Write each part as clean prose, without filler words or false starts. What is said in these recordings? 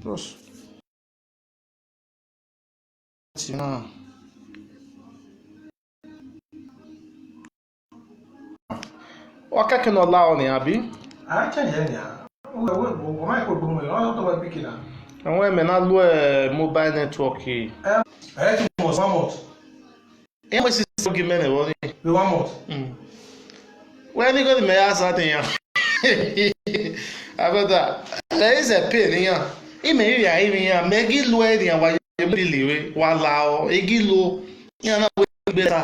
Proszę. No. Waka no lao ni abi. Ah, change ya. O mai ko gbomo yo to wa pikin na. Àwọn ẹ̀mẹ̀ náà ló mobile network yìí. Eh, ti mo 1 month. Ẹ mọ̀ sí sọ́gì mẹ́rin wọ́n ní. Be 1 month. Wọ́n ní kò ní mẹ́yà sáà yàn. Abẹ́ta, there is a pain yàn. Ìmẹ̀ yìí yà ìmẹ̀ yàn, mẹ́gì lo ẹ̀yàn wáyé bí lèwe wà láọ̀. Igi lo yàn náà wọ́n gbé lẹ́ta.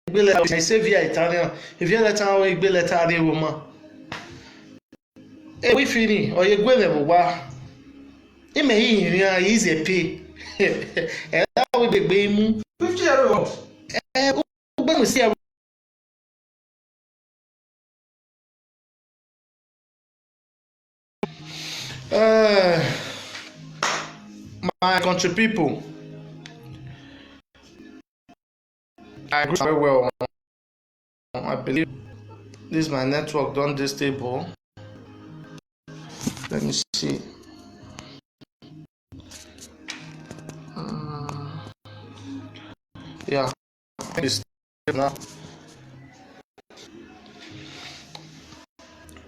Gbé lẹ́ta ọ̀sẹ̀ ìṣe via Italian. Ìfẹ́ lẹ́ta wọ́n gbé lẹ́ta àríwó mọ́. Ewì fi ni, ọ̀yẹ́ gbé lẹ̀ wá. Ìmẹ̀ yìí yàn yìí is a pay. Ẹ̀rọ àwọn gbègbè imú. 50 every month. Ó gbẹ̀mù sí ẹ̀rọ. My country people, I agree very well. I believe this my network don't dey stable. Let me see. Yeah, it's now.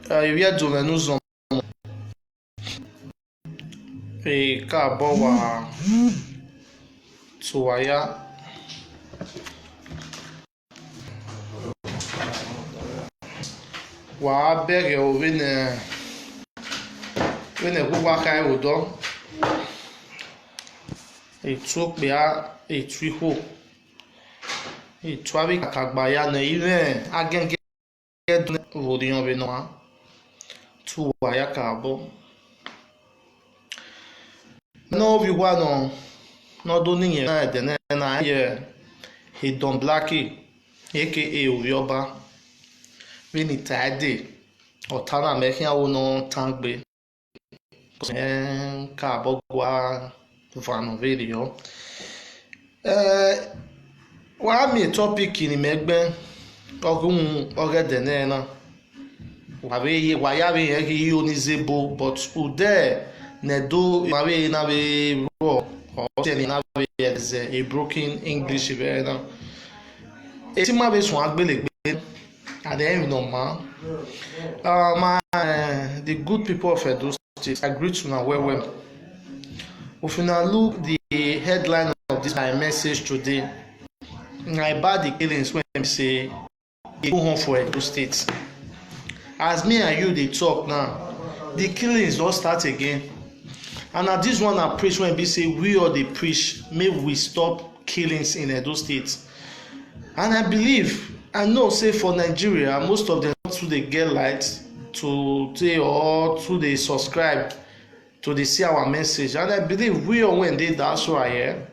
Il y a de nous en et káàbọ̀ wá tó wáyá. Wà á bẹ̀rẹ̀ òwe nẹ̀ gbogbo aka ẹ̀rọ̀dọ́. Ètò pé á ètò ihò. Ètò àbíkàkàgbà ya nà ilẹ̀ agẹ́gẹ́ dùn ròdìyàn bẹ̀ náà. Tó wáyá káàbọ̀. No viwano no do ninye na edene na ye Hidon Blackie aka Orioba vini tade otana mekin awo no tangbe ka bogwa vano video wa mi topic ni megbe ogun ogedene na wa ya be ye onizebo but ude Nedo mawe na be raw or tell na be is a broken English very now. Eti ma be sun agbelegbe at the end no man. The good people of Edo State, I greet you well. If you now look the headline of this my message today, I bad the killings when they say they go home for Edo State. As me and you they talk now, the killings don't start again. And at this one I preach when we say we all they preach, may we stop killings in Edo State. And I know say for Nigeria, most of them too they get light to say or to they subscribe to they see our message. And I believe we all when they that's right here.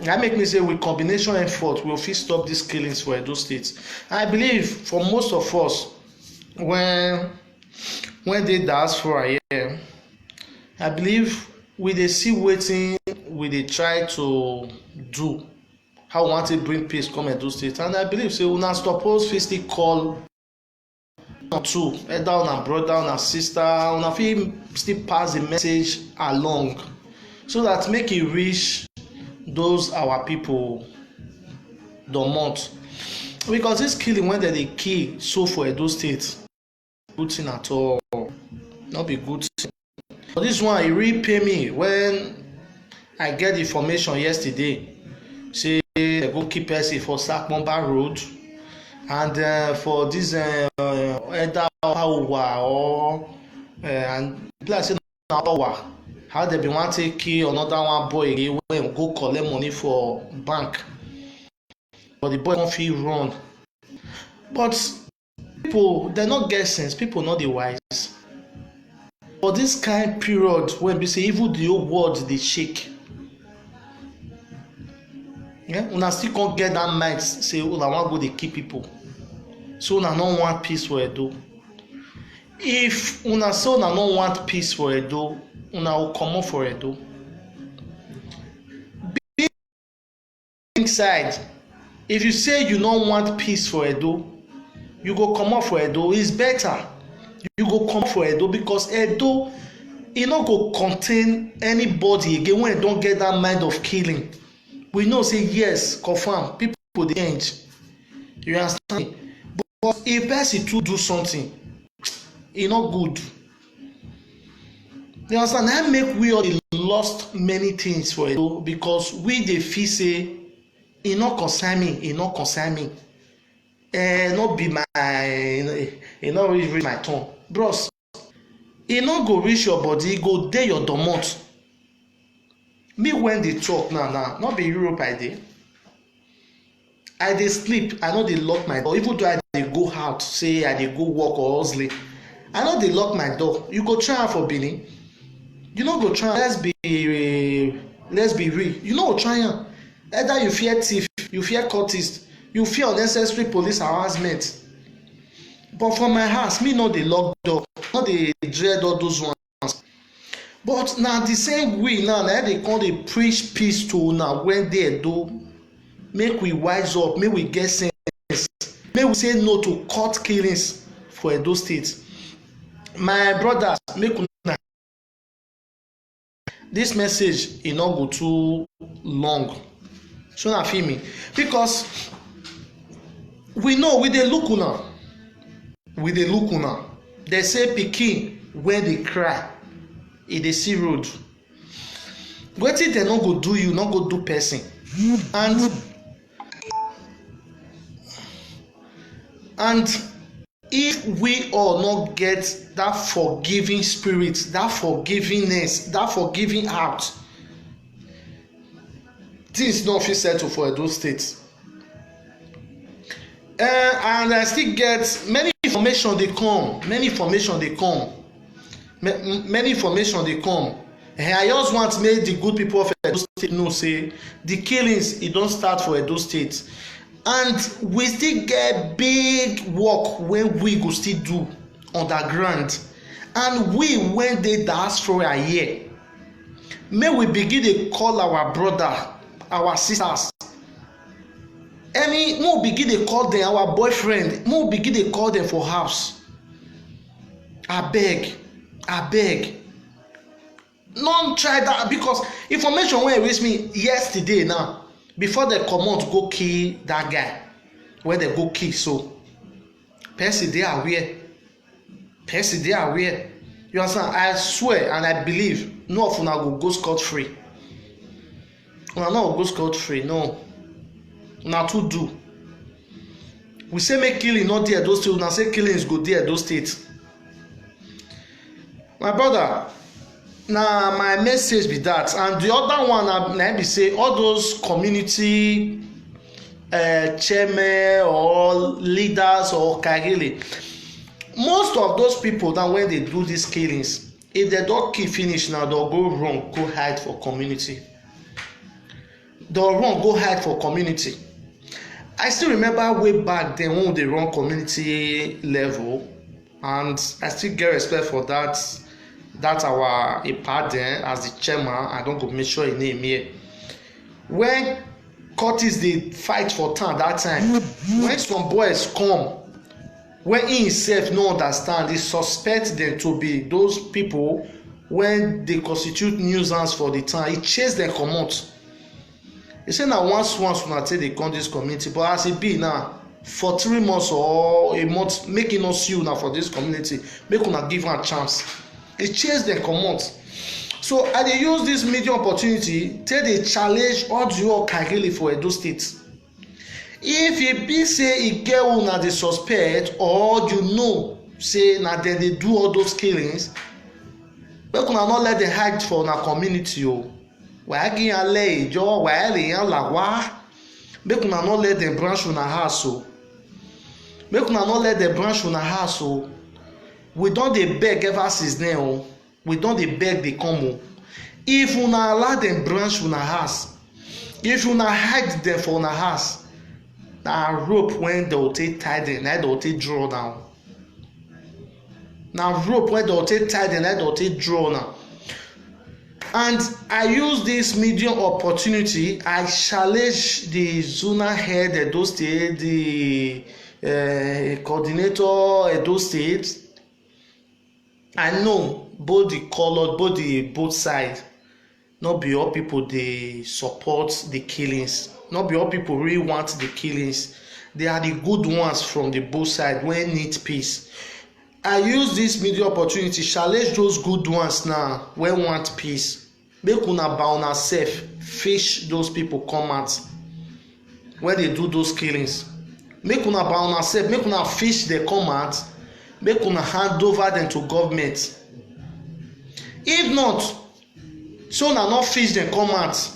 That make me say with combination effort we'll fit stop these killings for Edo State. I believe for most of us when they diaspora here, I believe we dey see wetin we dey try to do how we wan take bring peace come Edo State, and I believe say una suppose fit still call two either una brother una sister una fit still pass the message along so that make e reach those our people domot, because this killing wey dem dey kill so for Edo State good thing at all, no be good thing. But this one e really pay me when I get the information yesterday say they go keep person for Sakmomba Road and for this either Owa or and like say na Owa, how they bin wan take kill another one boy again wey go collect money for bank but the boy no fit run. But people dem no get sense, people no dey wise. For this kind period when we say even the whole world dey shake, una still can't get that mind say una wan go dey kill people, so una no want peace for Edo. If una say una no want peace for Edo, una go comot for Edo. Be inside. If you say you no want peace for Edo, you go comot for Edo. It's better you go come for Edo, because Edo e no go contain anybody again when e don get that mind of killing. We know say yes, confirm, people dey change. You understand me? But if person too do something, e no good. You understand? Na make we all dey lost many things for Edo because we dey feel say e no concern me, e no concern me. No be my, e no reach my turn. Bros, e no go reach your body, e go dey your domot. Me when dey talk now, no be Europe I dey. I dey sleep, I no dey lock my door. Even though I dey go out, say I dey go work or hustle, I no dey lock my door. You go try am for Benin. You no go try am. Let's be real. You no go try am. Either you fear thief, you fear cultist, you fear unnecessary police harassment. But for my house, me no dey lock door, no dey dread all those ones. But na the same way now, na dey come dey preach peace to una when dey do. Make we wise up, make we get sense, make we say no to court killings for Edo State. My brothers, make una this message e no go too long, so na feel me, because we know we dey look una, we dey look una. They say pikin when dey cry, e dey see road. Wetin dem no go do you, no go do person. And if we all not get that forgiving spirit, that forgivingness, that forgiving heart, things no fit settle for Edo State. And I still get many information dey come, many information dey come. I just want make the good people of Edo State know say the killings e don start for Edo State. And we still get big work wey we go still do underground. And we when dey diaspora here, may we begin dey call our brother, our sisters, may we begin dey call them our boyfriend, may we begin dey call them for house. Abeg, no try that, because information wey reach me yesterday now, before they comot go kill that guy wey they go kill, so person dey aware, you understand? I swear and I believe no of una go scot free. Una no go scot free, no. Una too do. We say make killing not dey Edo State, una say killings go dey Edo State. My brother, na my message be that. And the other one na be say all those community chairmen or leaders or kagele, most of those people now when they do these killings, if they don kill finish now, they'll go wrong, go hide for community. I still remember way back then when they run community level, and I still get respect for that our Ipaden as the chairman. I don't go make sure his name here. When Curtis dey fight for town that time, when some boys come, when he himself no understand, he suspect them to be those people when they constitute nuisance for the town. He chase them comot. He say na once una take dey come this community, but as e be now, for 3 months or a month, make e no see una for this community, make una give am a chance. He chase them comot. So I dey use this media opportunity take dey challenge all the Kagele for Edo State. If e be say e get una dey suspect, or you know say na dem dey do all those killings, make una no let dem hide for una community o. Wàá gé yan lẹ́ ìjọ, wàá lè yan là wá. Make una no let dem branch una house o. We don dey beg ever since then o. We don dey beg dey come o. If una allow dem branch una house, if una hide dem for una house, na rope wey dem go take tie dem, na dem go take draw down. And I use this medium opportunity, I challenge the zonal head Edo State, the coordinator Edo State. I know both the color, both side. Not be all people dey support the killings. Not be all people really want the killings. They are the good ones from the both side wey need peace. I use this media opportunity challenge those good ones now wey want peace. Make una by una sef fish those people come out wey dey do those killings. Make una by una sef, make una fish dem come out, make una hand over dem to government. If not, so una no fish dem come out.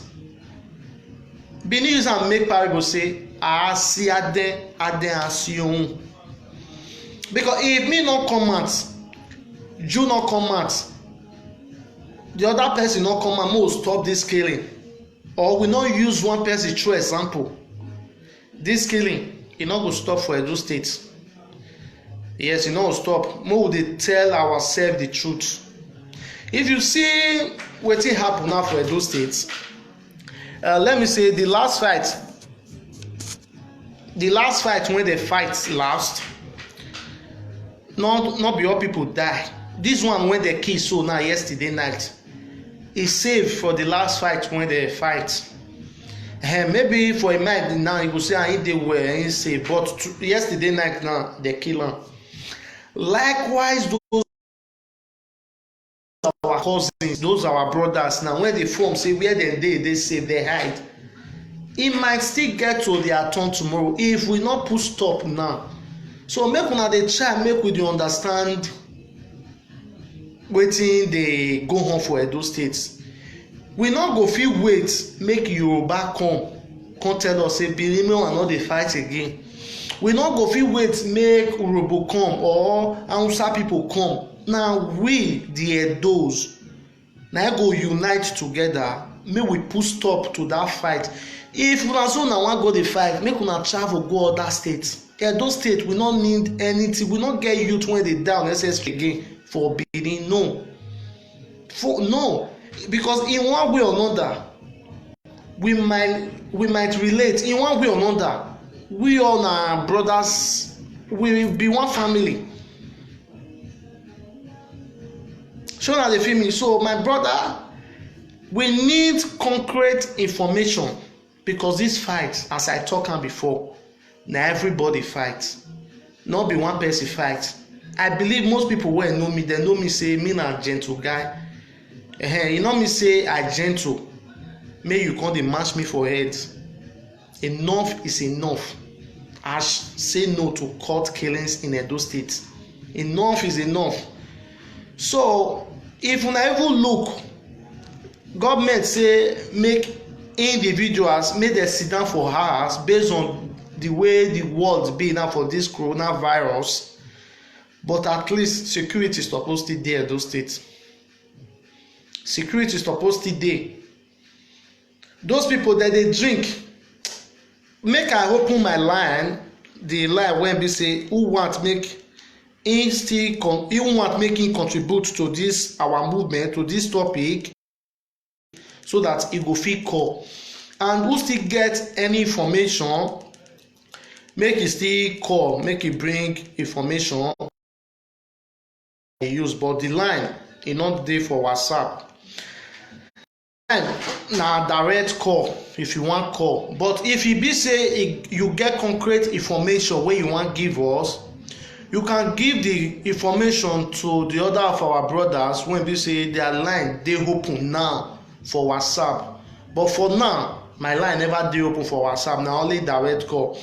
Benin use am make parable say àásí adé àásí ohun. Because if me no come out, you no come out, the other person no come out, make we stop this killing. Or we no use one person through example. This killing e no go stop for Edo State. Yes, e no go stop. Make we dey tell ourselves the truth. If you see wetin happen now for Edo State, let me say the last fight wey dey fight last, not be all people die. This one wey dey kill so now yesterday night, e save for the last fight wey dey fight. Maybe for a night now you go say he dey well, he save, but yesterday night now dey kill am. Likewise, those our cousins, those our brothers now, when they form say where dem dey safe, dey hide. E might still get to their turn tomorrow if we no put stop now. So make una dey try make we dey understand wetin dey go on for Edo State. We no go fit wait make Yoruba come tell us say Benin make una no dey fight again. We no go fit wait make Urhobo come or Hausa people come. Now we the Edos na go unite together, make we put stop to that fight. If una so una wan go dey fight, make una travel go other states. Edo State we no need anything, we no get youth wey dey die unnecessary again for Benin. No, because in one way or another we might relate. In one way or another, we all na brothers, we be one family. So na dey feel me. So my brother, we need concrete information, because this fight, as I talk am before, na everybody fight, no be one person fight. I believe most people wey know me, dem know me say me na gentle guy. You know me say I gentle, make you come dey match me for head. Enough is enough. I say no to court killings in Edo State. Enough is enough. So if una even look, government say make individuals make dem sit down for house based on the way the world be now for this coronavirus, but at least security suppose still dey Edo State. Security suppose still dey. Those people that dey drink, make I open my line, the line wey be say who want make him contribute to this our movement, to this topic, so that he go fit call. And who still get any information, make he still call, make he bring information he use. But the line e no dey for WhatsApp. Na direct call if you wan call. But if e be say you get concrete information wey you wan give us, you can give the information to the other of our brothers wey be say their line dey open now for WhatsApp. But for now, my line never dey open for WhatsApp, na only direct call.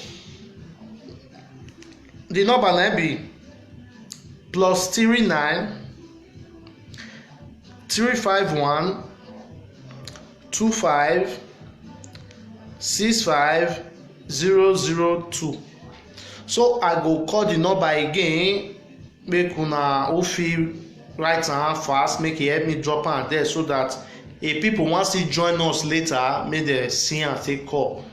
The number na be +39 351 25 65 002. So I go call the number again, make una who fit write am fast, make e help me drop am there, so that if people wan still join us later, make dem see am take call,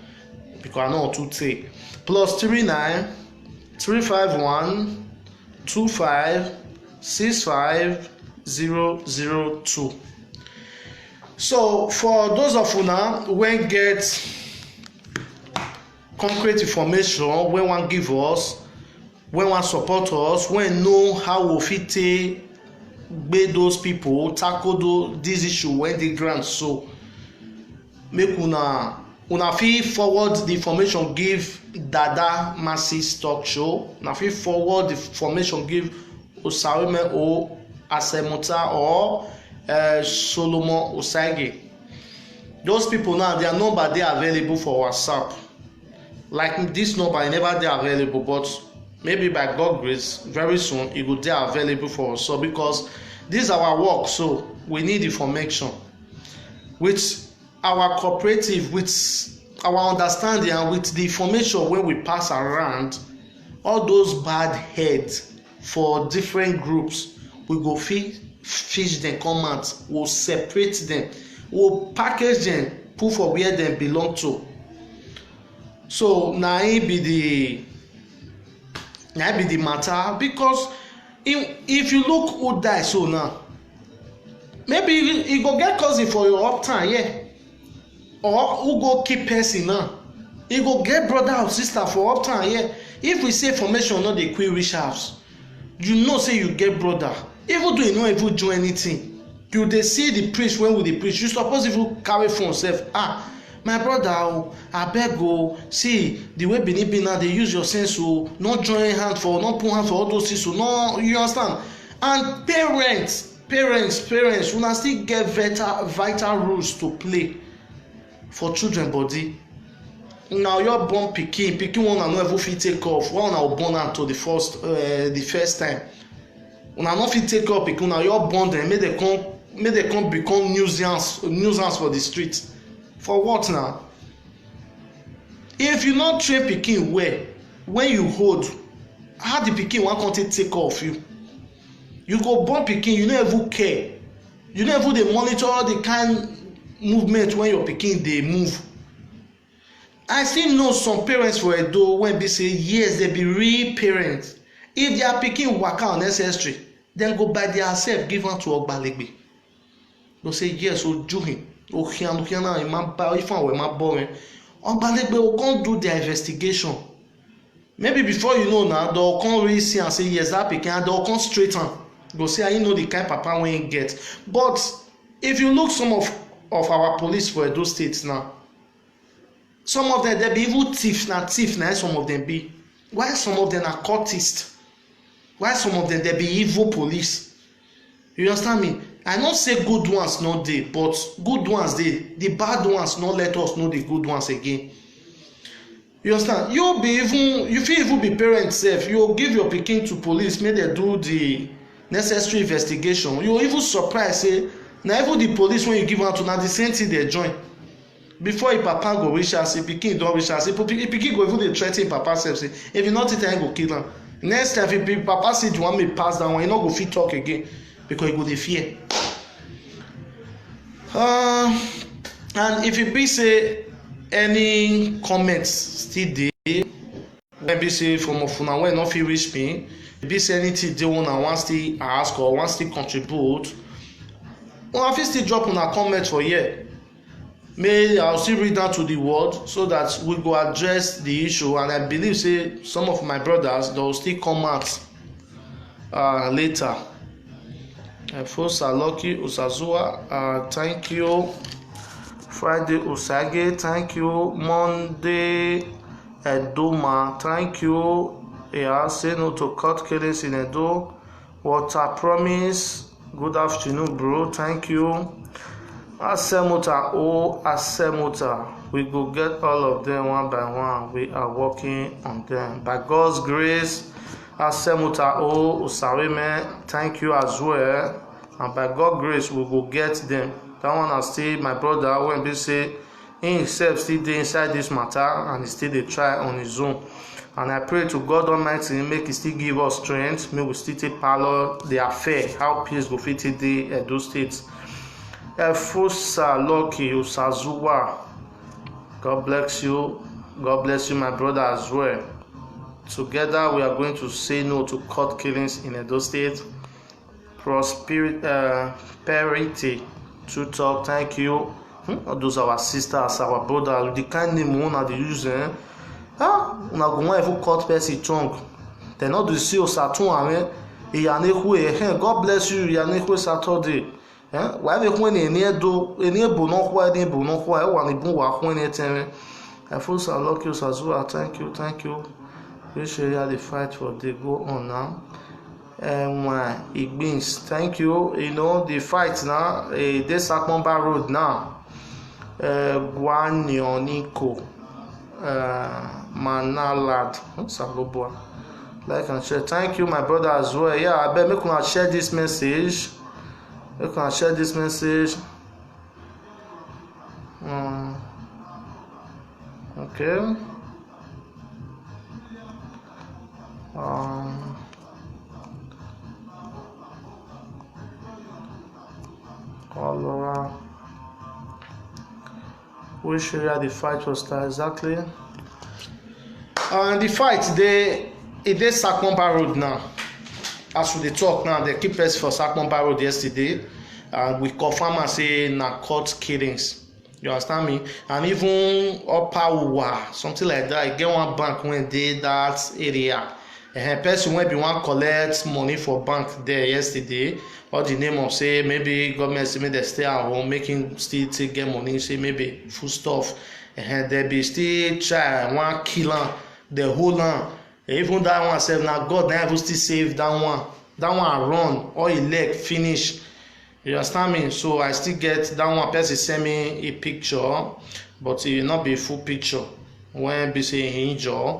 because I no wan too tey. +39 351 25 65 002. So for those of una wey get concrete information wey wan give us, wey wan support us, wey know how we fit take gbé those people, tackle this issue when dey ground, so make una fit forward the information give Dada Masses Talk Show. Una fit forward the information give Osaweme or Asemuta or Solomon Osage. Those people now, their number dey available for WhatsApp. Like this number, e never dey available, but maybe by God grace, very soon e go dey available for us. So because this is our work, so we need information. With our cooperative, with our understanding, and with the information wey we pass around, all those bad heads for different groups, we go fit fish dem come out, we'll separate them, we'll package them, put for where dem belong to. So na im be the matter, because if you look who die so now, maybe e go get cousin for your uptown here, or who go keep person now, e go get brother or sister for uptown here. If we say formation no dey quick reach house, you know say you get brother, even though you no even do anything, you dey see the priest when we dey preach, you suppose even carry phone sef, my brother o, abeg o, see the way Benin be now, dey use your sense o, no join hand for, no put hand for all those things o, no, you understand. And parents una still get vital roles to play for children body. Una your born pikin una no ever fit take off, why una born am to the first time, una no fit take up pikin, una your born dem make dem come become nuisance for the street. For what now? If you no train pikin well, when you hold, how the pikin wan come take off you? You go born pikin, you no even care, you no even dey monitor the kind movement when your pikin dey move. I still know some parents for Edo when be say yes, they be real parents. If their pikin waka unnecessary, dem go by their self give am to Ogbalegbe. Go say yes, ojú him, ohian na ima ba ifan we ma boring. Ogbalegbe will come do their investigation. Maybe before you know now, they'll come really see and say yes, that pikin, and they'll come straight on. Go say I know the kind papa wey he get. But if you look some of our police for Edo State now, some of them, they be even thief na some of them be. Why some of them are cultists? Why some of them, they be evil police? You understand me? I not say good ones no dey, but good ones dey. The bad ones no let us know the good ones again. You understand? You fit even be parent sef. You give your pikin to police, make dem do the necessary investigation. You even surprise say na even the police when you give am to na the same thing dey join. Before your papa go reach house, say pikin don reach house, say pikin go even dey threa ten papa sef say if you no take time go kill am. Next time if papa say you wan make pass that one, you no go fit talk again because you go dey fear. And if e be say any comments still dey, wey be say from una wey no fit reach me, e be say anything dey una wan still ask or wan still contribute, una fit still drop una comment for here. May I still read down to the word so that we go address the issue, and I believe say some of my brothers they will still come out later. Fosa Lucky Usazua, thank you. Friday Usage, thank you. Monday Edoma, thank you. Yeah, say no to court killings in Edo. Water Promise, good afternoon, bro. Thank you. Asemuta, Asemuta, we go get all of them one by one. We are working on them by God's grace. Asemuta, Usaweme, thank you as well. And by God's grace, we will get them. That one I still my brother when they say he himself still dey inside this matter and he still dey try on his own. And I pray to God Almighty make he still give us strength, may we still take parallel the affair, how peace go fit dey Edo State. Fosa Lucky Usazuwa, God bless you. God bless you, my brother, as well. Together we are going to say no to court killings in Edo State. Prosperity to talk, thank you. Those are our sisters, our brothers, the kind name una dey use. Una go wan even cut person tongue. They not do see Osatun ame. Iyanekwe, God bless you, Iyanekwe Saturday. Why be when any bonokwa, any bonokwa, I want to walk when it I feel so lucky, Sazua. Thank you. We should have the fight for the go on now. And it means thank you. You know the fight now. This Akmomba Road now. Guanyoniko, Manalad, Salobua. Like and share. Thank you, my brother, as well. Yeah, I bet me can share this message. You can share this message. Okay. Laura. Which area the fight was start exactly? The fight it is Sakmomba Road now. As we talk now, they keep us for Sakmomba Road yesterday. We confirm and say na court killings. You understand me? And even Upper Uwa, something like that. I get one bank when they that area. A person when be one collect money for bank there yesterday. Or the name of say maybe government say make they stay at home, making still take get money. Say maybe food stuff. They be still try one killer the whole land. Even that one save now God now even still save that one. That one run or he leg finish. You understand me? So I still get that one person send me a picture, but it will not be a full picture when be say he injure.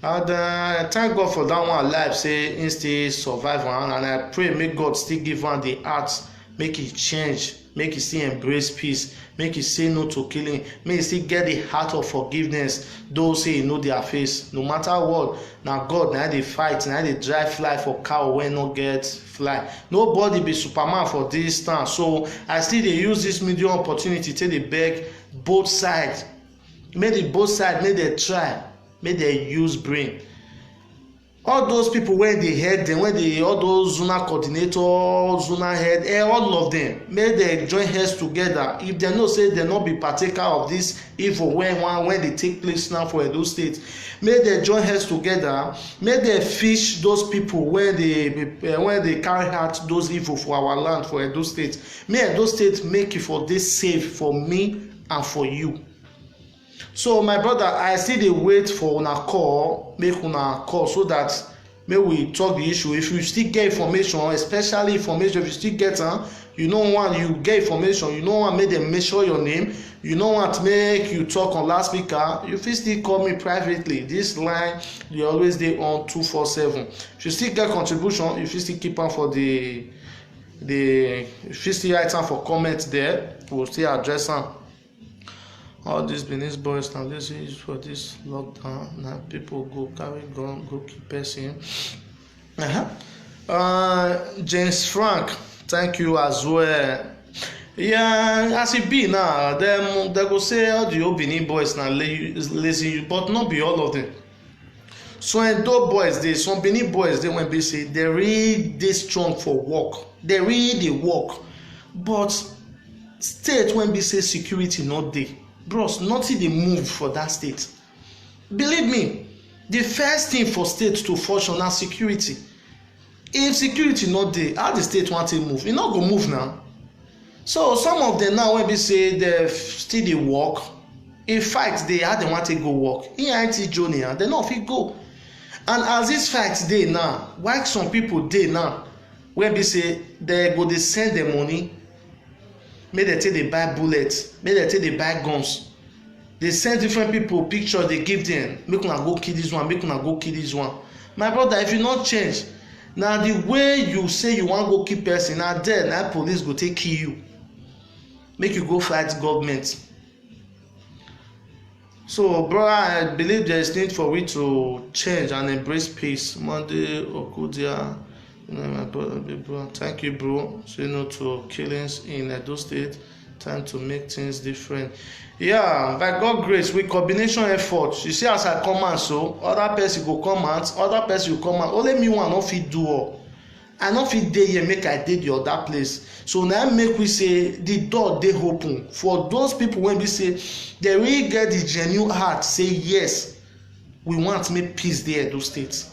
And thank God for that one alive, say he still survive one, and I pray make God still give one the heart, make it change, make it still embrace peace, make it say no to killing, make it still get the heart of forgiveness. Those say know their face, no matter what. Now God now they fight, now they drive fly for cow when no get fly. Nobody be Superman for this time. So I still they use this medium opportunity to they beg both sides. Make the both sides, make they try, make they use brain. All those people when they head them, when they all those zona coordinator, zona head, all of them, may they join heads together. If they know say they not be partaker of this evil when they take place now for Edo State, may they join heads together. May they fish those people when they carry out those evil for our land for Edo State. May Edo State make it for this safe for me and for you. So my brother, I still dey wait for una call, make una call so that may we talk the issue. If you still get information, especially information, if you still get you know want you get information, you know want make them mention your name, you know want make you talk on loudspeaker, you fit still call me privately. This line dey always dey on 247. If you still get contribution, you fit still keep am for the if you still write am for comment there, we will still address am. All these Benin boys now this is for this lockdown. Now people go carry gun, go keep person. James Frank, thank you as well. Yeah, as it be now, them they go say all the old Benin boys now lazy, but not be all of them. So those boys, they some Benin boys, they when they say they really they strong for work, they really they work, but state when they say security not there. Bros, nothing dey move for that state. Believe me, the first thing for state to function na security. If security not dey, how the state want to move? E no go move now. So some of them now when be say they still dey work, if fight dey, how they want to go work? EIT journey, they no fit go. And as this fight dey now, why some people dey now when be say they go dey send them money. Make they take they buy bullets, make they take they buy guns. They send different people pictures, they give them, make una go kill this one, make una go kill this one. My brother, if you not change, now the way you say you want go kill person, now there, now police go take kill you. Make you go fight government. So, bro, I believe there is need for we to change and embrace peace. Monday, Okudia. My brother, thank you, bro. Say no to killings in Edo State. Time to make things different. Yeah, by God grace, with combination effort. You see, as I come out, so other person go come out, other person will come out. Only me one no fit do all. I no fit dey here make I dey the other place. So now make we say the door dey open for those people when we say they really get the genuine heart. Say yes, we want to make peace there, Edo State.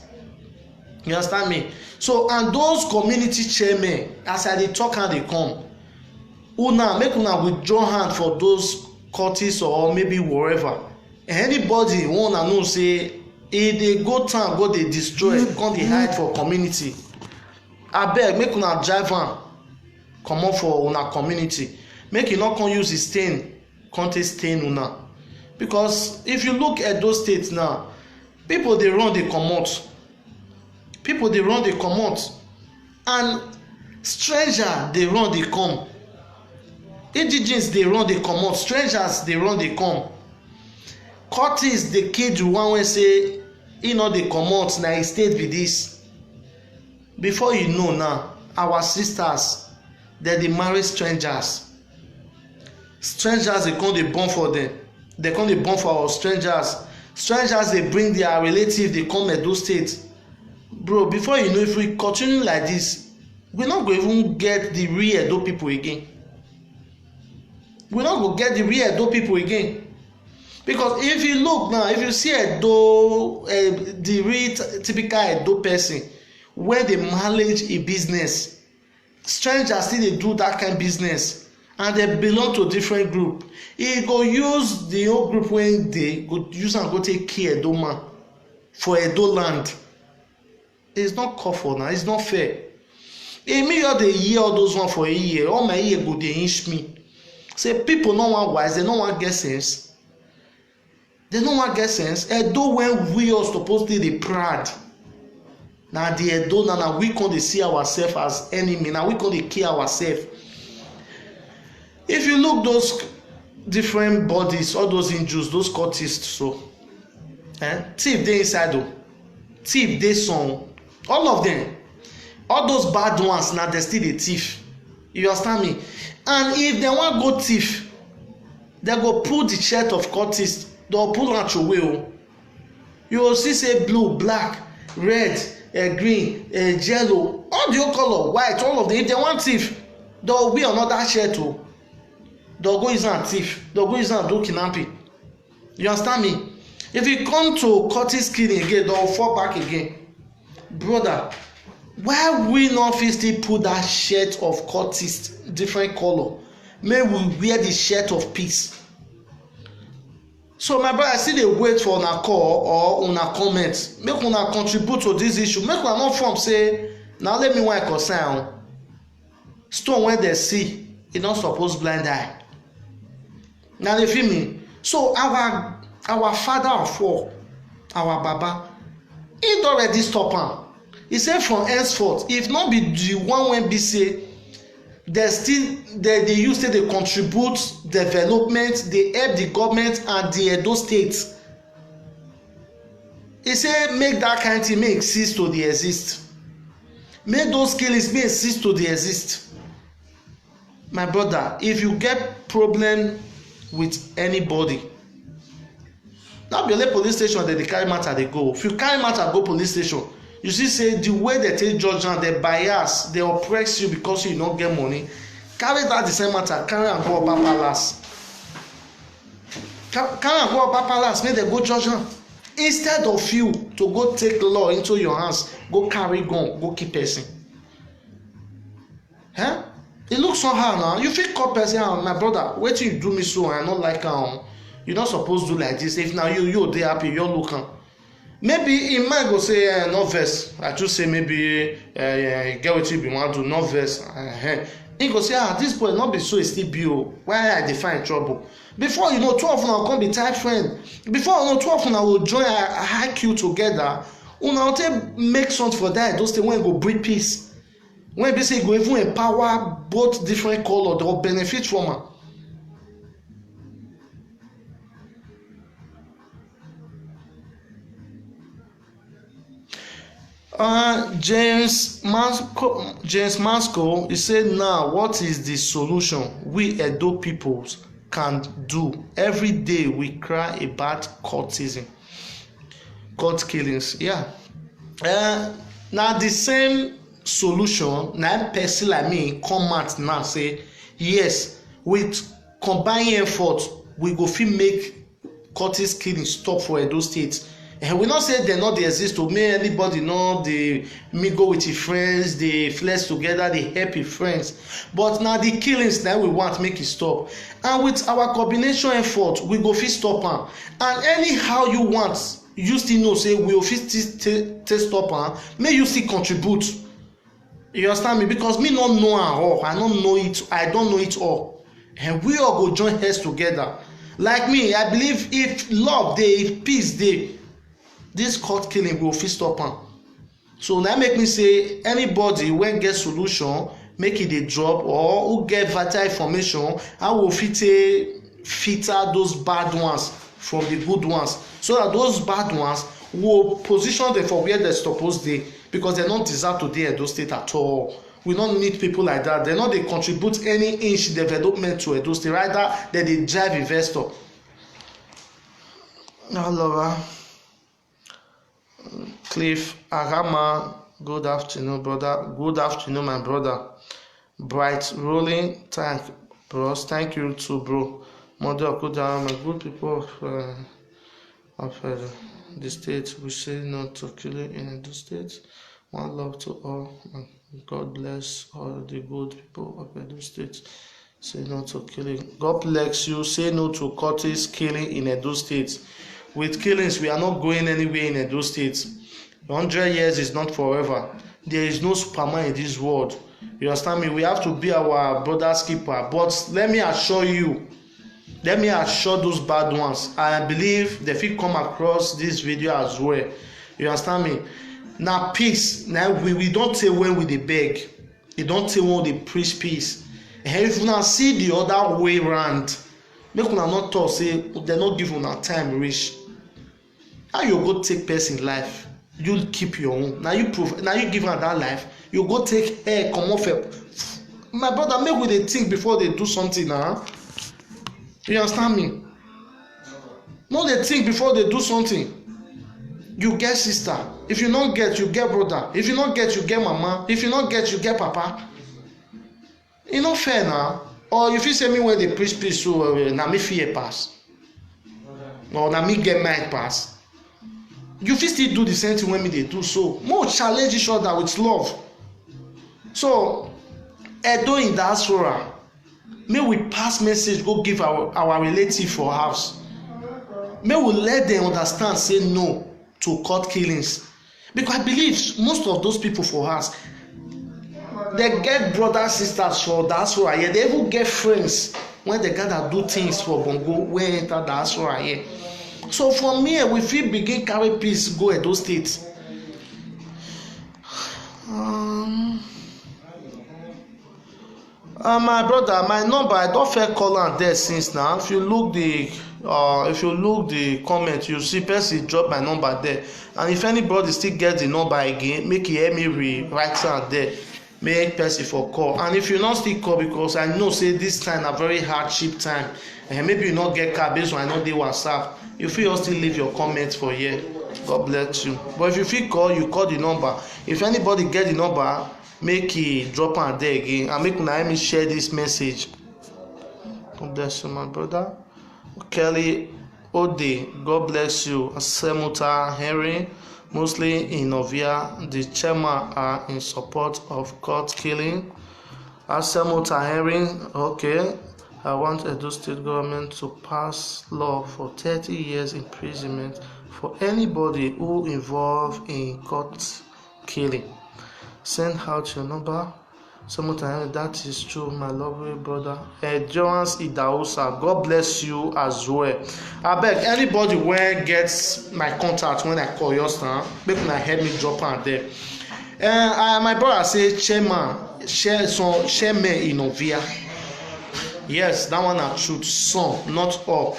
You understand me? So, and those community chairmen, as I dey talk am dey come, una make una withdraw hand for those cultists or maybe wherever. Anybody wey una know say e dey go town go dey destroy come dey hide for community, abeg make una drive am comot for una community, make e no come use e stain come take stain una. Because if you look at those states now, people dey run dey comot, people dey run dey comot, and stranger dey run dey come. Indigenes dey run dey comot, strangers dey run dey come. Cultists dey kill the one wey say e no dey comot, na e state be this. Before you know now, our sisters dem dey marry strangers. Strangers dey come dey born for dem, dey come dey born for our strangers. Strangers dey bring their relatives dey come Edo State. Bro, before you know, if we continue like this, we no go even get the real Edo people again. We no go get the real Edo people again. Because if you look now, if you see Edo, the real typical Edo person wey dey manage a business, strangers still dey do that kind of business, and they belong to different group. E go use the whole group wey dey go use am go take care Edo man for Edo land. It's not call for now, it's not fair. Me just dey hear all those one for a year, all my ear go dey inch me. Say people no wan wise, they no wan get sense. They no wan get sense. Edo when we all suppose dey proud. Na the Edo na we come dey see ourselves as enemy, na we come dey kill ourselves. If you look those different bodies, all those injuries, those cultists, so thief dey inside o, thief dey some, all of them, all those bad ones na dem still dey thief. You understand me? And if dem wan go thief, dem go pull the shirt of cultists, dem pull am throway o. You go see say blue, black, red, green, yellow, all the whole color, white, all of them. If dem wan thief, dem go wear another shirt o. Dem go use am thief, dem go use am do kidnapping. You understand me? If you come to cultist killing again, dem go fall back again. Brother, why we no fit still put that shirt of cultist different color, make we wear the shirt of peace? So my brother, I still dey wait for una call or una comment, make una contribute to this issue. Make una no form say na only me wan concern o. Stone wey dem see, e no suppose blind eye. Na dey feel me? So our father of war, our baba, he don already stop am. He say from henceforth, if not be the one wey be say they use say dey contribute development, dey help the government and the Edo State. He say make that kind thing make cease to dey exist. Make those killings make cease to dey exist. My brother, if you get problem with anybody, no be only police station dem dey carry matter dey go. If you carry matter go police station, you see say the way they take judge am, they bias, they oppress you because you no get money. Carry that the same matter, carry am go Oba Palace. Carry am go Oba Palace, make dem go judge am. Instead of you to go take law into your hands, go carry gun, go kill person. It looks somehow now. You fit call person, my brother, wetin you do me so, I no like am. You no suppose do like this. If na you dey happy, you look am. Maybe im mind go say no vex. I just say maybe get wetin you bin wan do, no vex. He go say this boy no be so e still be o, why I dey find trouble? Before you know, two of una come be tight friend. Before you know, two of una go join IQ together. Una go take make something for that those things wey go bring peace, when be say e go even empower both different color, they go benefit from am. James Masco, he said, now what is the solution we Edo peoples can do? Every day we cry about cultism, cult killings. Yeah. Now the same solution, now person like me come out now say, yes, with combined effort, we go fit make cultist killing stop for Edo State. And we not say they not dey exist to make anybody know dey mingle with his friends, dey flex together, dey help his friends. But na the killings na we want make e stop. And with our combination effort, we go fit stop am. And anyhow you want, you still know say we go fit still stop am. Make you still contribute. You understand me? Because me no know am all. I don't know it all. And we all go join heads together. Like me, I believe if love dey, if peace dey, this court killing go fit stop am. So na make me say anybody wey get solution make e dey drop, or who get vital information how we fit take filter those bad ones from the good ones, so that those bad ones will position them for where they suppose dey, because they no deserve to dey Edo State at all. We no need people like that. They no dey contribute any inch development to Edo State, rather they dey drive investor. Hello, Cliff Arama, good afternoon, brother. Good afternoon, my brother. Bright rolling tank, bros. Thank you too, bro. Mother Okuda, my good people of the state. We say no to killing in the state. One love to all. God bless all the good people of Edo State. Say no to killing. God bless you. Say no to Curtis killing in Edo State. With killings, we are not going anywhere in Edo State. 100 years is not forever. There is no Superman in this world. You understand me? We have to be our brother's keeper. But let me assure those bad ones. I believe they will come across this video as well. You understand me? Now peace. Now we don't say when we dey beg. You don't say when they preach peace. And if you now see the other way round, make una not talk say they not give una time reach. How you go take person life? You keep your own. Now you give her that life. You go take hair, come off. My brother, make we dey think before they do something now. You understand me? No, they think before they do something. You get sister. If you not get, you get brother. If you not get, you get mama. If you not get, you get papa. E no fair now. Or if you say me when they preach peace, so na me fear pass. Or na me get mind pass. You fit still do the same thing when me dey do, so more challenge each other with love. So Edo in diaspora, may we pass message go give our relative for house. May we let them understand say no to court killings, because I believe most of those people for house, they get brothers, sisters for diaspora here. They even get friends when they gather do things for Bongo wey enter diaspora here. So from here, we fit begin carry peace go Edo State. My brother, my number, I don first call am there since now. If you look the comment, you see person drop my number there. And if anybody still get the number again, make e help me rewrite am there. Make person for call. And if you not still call, because I know say this time na very hardship time, and maybe you not get car based on I know dey WhatsApp, you fit just still leave your comment for here. God bless you. But if you fit call, you call the number. If anybody get the number, make e drop am there again, and make una help me share this message. God bless you, my brother. Kelly Ode, God bless you. Semuta Henry, mostly in Novia, the chairman are in support of court killing. Semuta Henry, okay. I want Edo State government to pass law for 30 years imprisonment for anybody who involved in court killing. Send out your number. Sometimes that is true, my lovely brother. Joans Idausa, God bless you as well. I beg anybody where gets my contact when I call yours now, make una help me drop am there. My brother say chairman in Novia. Yes, that one are truth. Some, not all,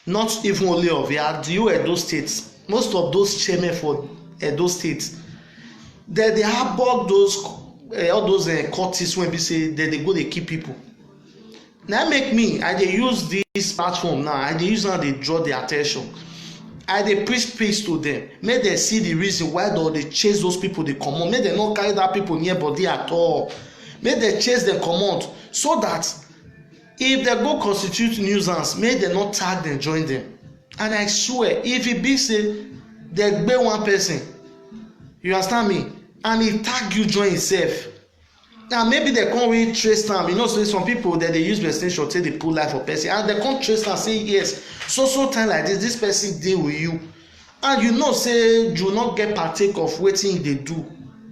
not even only of the Edo State. Most of those chairmen for Edo State, they harbor those all those cultists when we say they go they keep people. Now make me, I dey use this platform now. I dey use now they draw their attention. I dey preach peace to them. Make they see the reason why they chase those people they come on. Make they not carry that people near body at all. Make they chase them come out, so that if they go constitute nuisance, make they not tag them, join them. And I swear, if it be say they gbe one person, you understand me, and he tag you join himself. Now maybe they can't really trace am, you know, say some people that they use extension take dey pull life for person, and they can't trace am say yes, so time like this person dey with you, and you know say you not get partake of wetin he dey do,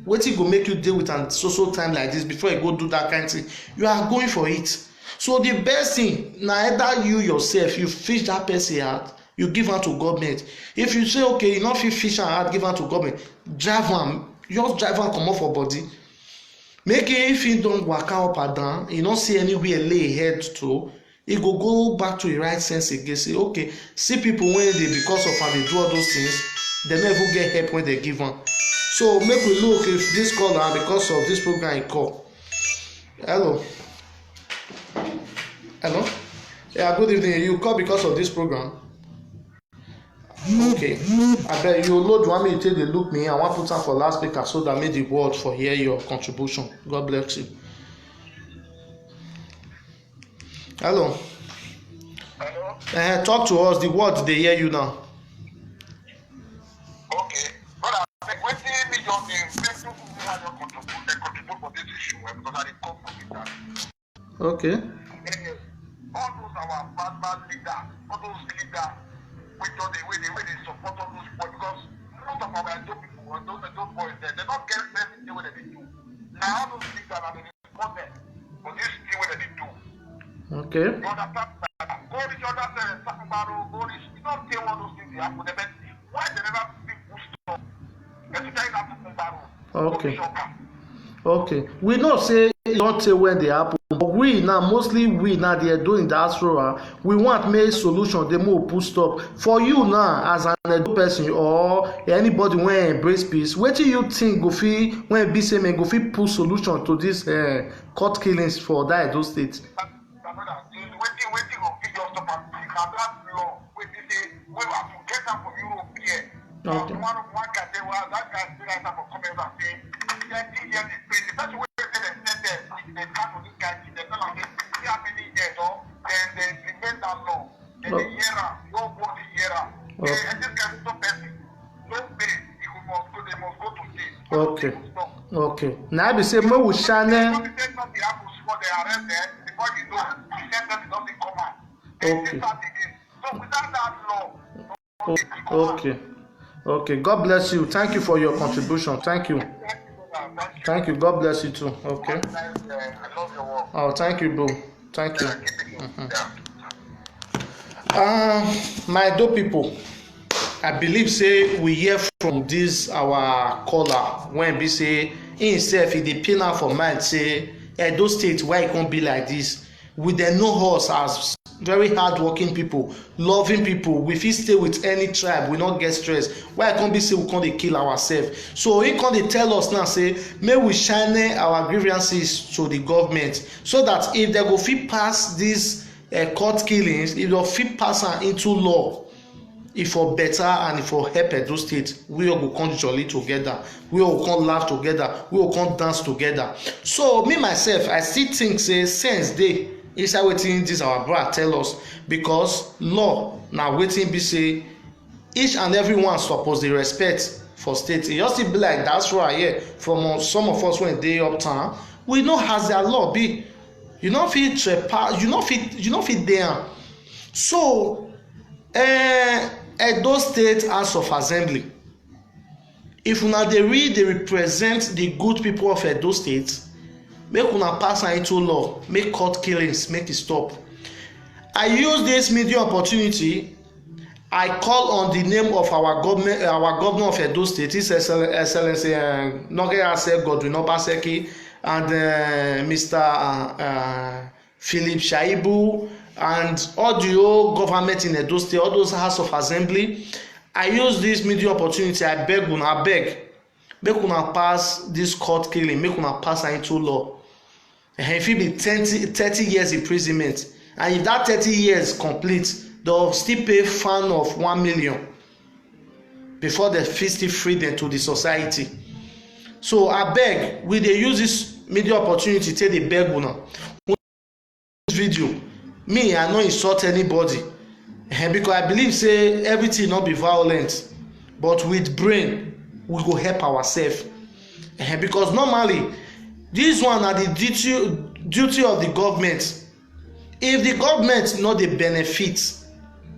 wetin go make you deal with am so time like this before you go do that kind of thing, you are going for it. So the best thing na either you yourself you fish that person out, you give am to government. If you say okay you no fit fish am out give am to government, drive am, just drive am comot for body, make if he don waka up and down, he no see anywhere lay head to, he go back to him right sense again, say okay, see people wey dey because of am dey do all those things, dem no even get help when they give am. So make we look if this call na because of this program he call. Hello. Yeah, good evening. You call because of this program? Okay. Abeg you load, you want me to take dey look me, I wan put am for loudspeaker so that make the world for hear your contribution. God bless you. Hello. Talk to us, the world dey hear you now. Okay. Brother, wetin me just dey make you contribute for this issue because I dey come from it. Okay. All those our bad leaders, all those leaders, which are the way they support all those boys, because most of our young people, those boys there, they don't get anything what they do. Now all those leaders are the respondent for this thing what they do. Okay. You understand? Go reach other side, go reach. You don't tell all those things they happen. Why they never be pushed up? Every time that okay. Okay. We know say not say when they happen, but we now mostly we now they are doing diaspora. We want make solution they more put stop for you now as an adult person or anybody when embrace peace. What do you think go fit when be say go fit put solution to this court killings for that Edo State? Okay. Okay. Okay. Now be say me we shine. Okay. Okay. Okay. God bless you. Thank you for your contribution. Thank you. Thank you. God bless you too. Okay. Oh, thank you, bro. Thank you. My dope people, I believe say we hear from this our caller when we say himself he dey pain am for mind say Edo State why e come be like this. We dey know us as very hardworking people, loving people. We fit stay with any tribe, we no get stress. Why e come be say we come dey kill ourselves? So he come dey tell us now say make we shine our grievances to the government so that if they go fit pass this court killings, if they fit pass am into law, if for better and if for help Edo State, we all go come jolly together, we all come laugh together, we all come dance together. So me myself I still think say sense dey inside wetin this our brother tell us, because law na wetin be say each and everyone suppose dey respect for state. E just still be like that's right here from some of us wey dey uptown, we know as their law be. You no fit trespass, you no fit dey am. So Edo State House of Assembly, if una dey really dey represent the good people of Edo State, make una pass am into law, make court killings make e stop. I use this media opportunity, I call on the name of our governor of Edo State, His Excellency Nogay Godwin Obaseki, and Mr. Philip Shaibu, and all the whole government in Edo State, all those House of Assembly. I use this media opportunity, I beg make una pass this court killing, make una pass am into law. E fit be 30 years imprisonment, and if that 30 years complete, they'll still pay fine of 1 million before they fit still free them to the society. So abeg, we dey use this media opportunity take dey beg una. This video, me I no insult anybody, because I believe say everything no be violent. but with brain we go help ourselves. Because normally this one na the duty of the government. If the government no dey benefit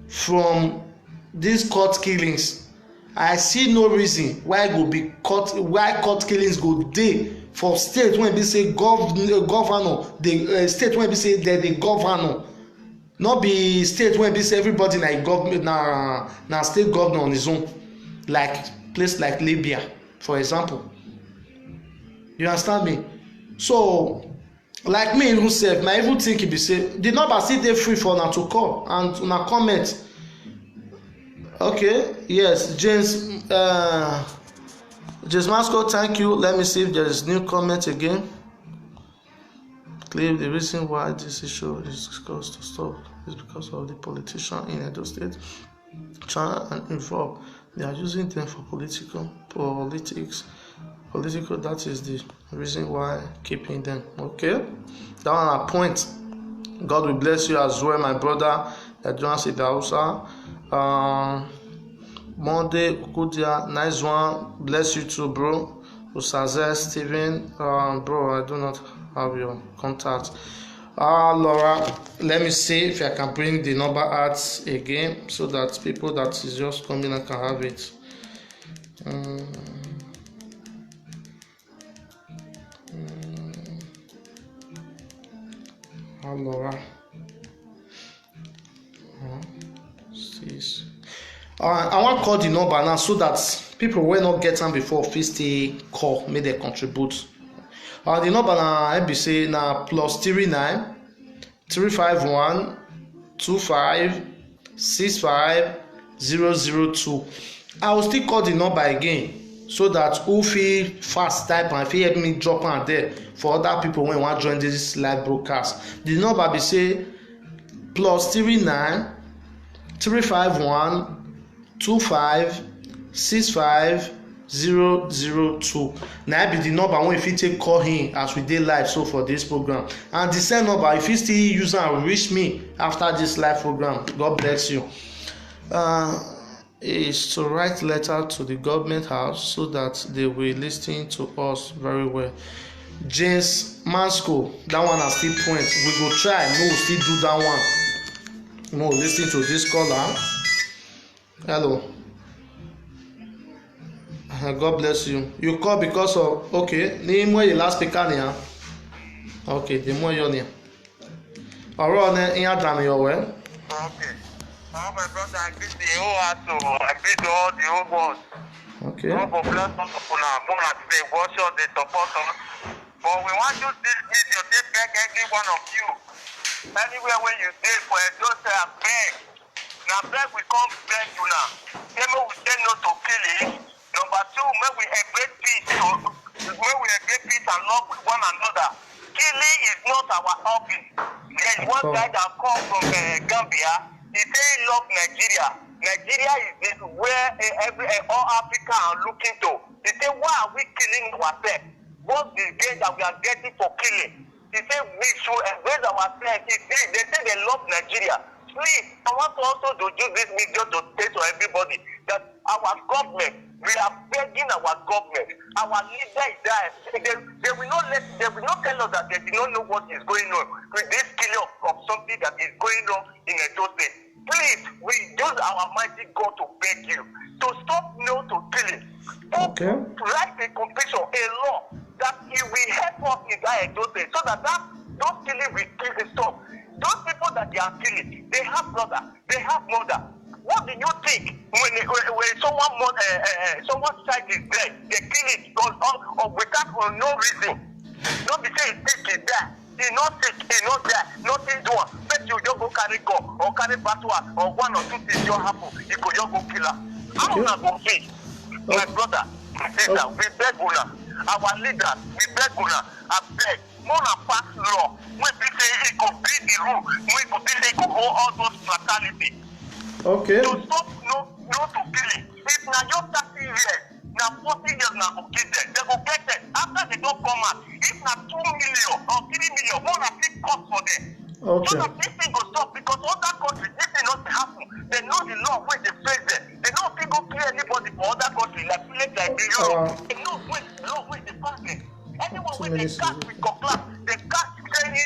from these court killings, I see no reason why court killings go dey for state wey be say governor the state wey be say dem dey governor, no be state wey be say everybody na state governor on his own, like place like Libya for example. You understand me? So like me even sef, na even think e be say the number still dey free for una to call and una comment. Okay, yes, James Masco, thank you. Let me see if there is new comment again. Claim the reason why this issue is discussed to stop is because of the politician in Edo State trying and involved. They are using them for politics. That is the reason why keeping them. Okay, that one a point. God will bless you as well, my brother. Advance Idausa. Monday Ukudia, nice one. Bless you too, bro. Usaze Steven, bro, I do not have your contact. Laura, let me see if I can bring the number ads again so that people that is just coming I can have it. Laura. I want to call the number now so that people will not get them before first call, may they contribute. The number na MBC na +39 351 25 65 002. I will still call the number again so that who feel fast type and feel help me drop am there for other people when want join this live broadcast. The number be say +39 351 25 65 002. Na be the number wey you fit take call him as we dey live so for this program, and the same number if you still use am reach me after this live program. God bless you. Is to write letter to the government house so that they will listen to us very well. James Masco, that one na still point. We go try, no we still do that one. No, listen to this caller. Hello. God bless you. You call because of okay. Ní mú èyí last speaker ni ha. Okay, the more you ní. Ọ̀rọ̀ ni ìyá dàmí ọ̀wẹ́. Okay. Oh, my brother, I greet the whole house, I greet all the whole world. Okay. God bless us upon today. Watch out, they support us. But we want you this video, take back every one of you. Anywhere where you stay for a daughter, beg. Now beg we come beg you now. Then we say no to killing. Number two, may we embrace peace. May we embrace peace and love with one another. Killing is not our hobby. There is one guy that come from Gambia. He say he love Nigeria. Nigeria is where all Africa are looking to. He say why are we killing ourselves? What's the gain that we are getting for killing? He say we should embrace ourselves. They say they love Nigeria. Please, I want to also to use this video to say to everybody that our government, we are begging our government, our leader is there. They will not tell us that they do not know what is going on with this killing of something that is going on in Edo State. Please, we use our mighty God to beg you to stop no to killing. Okay. Write a competition, a law that it will help us in that Edo State so that those killing will stop. Those people that they are killing, they have brother, they have mother. What do you think when someone's child is dead, they kill it or without for no reason? Not because he's sick, he's there. He's not sick, he's not there, nothing doing. But you just go carry gun or carry battle or one or two things just happen, you go just go kill her. How will I go see? My brother, my sister, we beg una. Our leaders, we beg una. I beg. More pass law. When we say it could be the rule, when we say it could hold all those fatalities. Okay. To stop no to killing. If now just 30 years, now 40 years now to kill them, they will get it. After they don't come out, if now 2 million or 3 million, more than 6 cost for them. Okay. So that this thing will stop because other countries, this thing not happen. They know the law when they face them. They don't think go kill anybody for They know when law when they pass it. Anyone 2 when they minutes. catch with cutlass, they catch any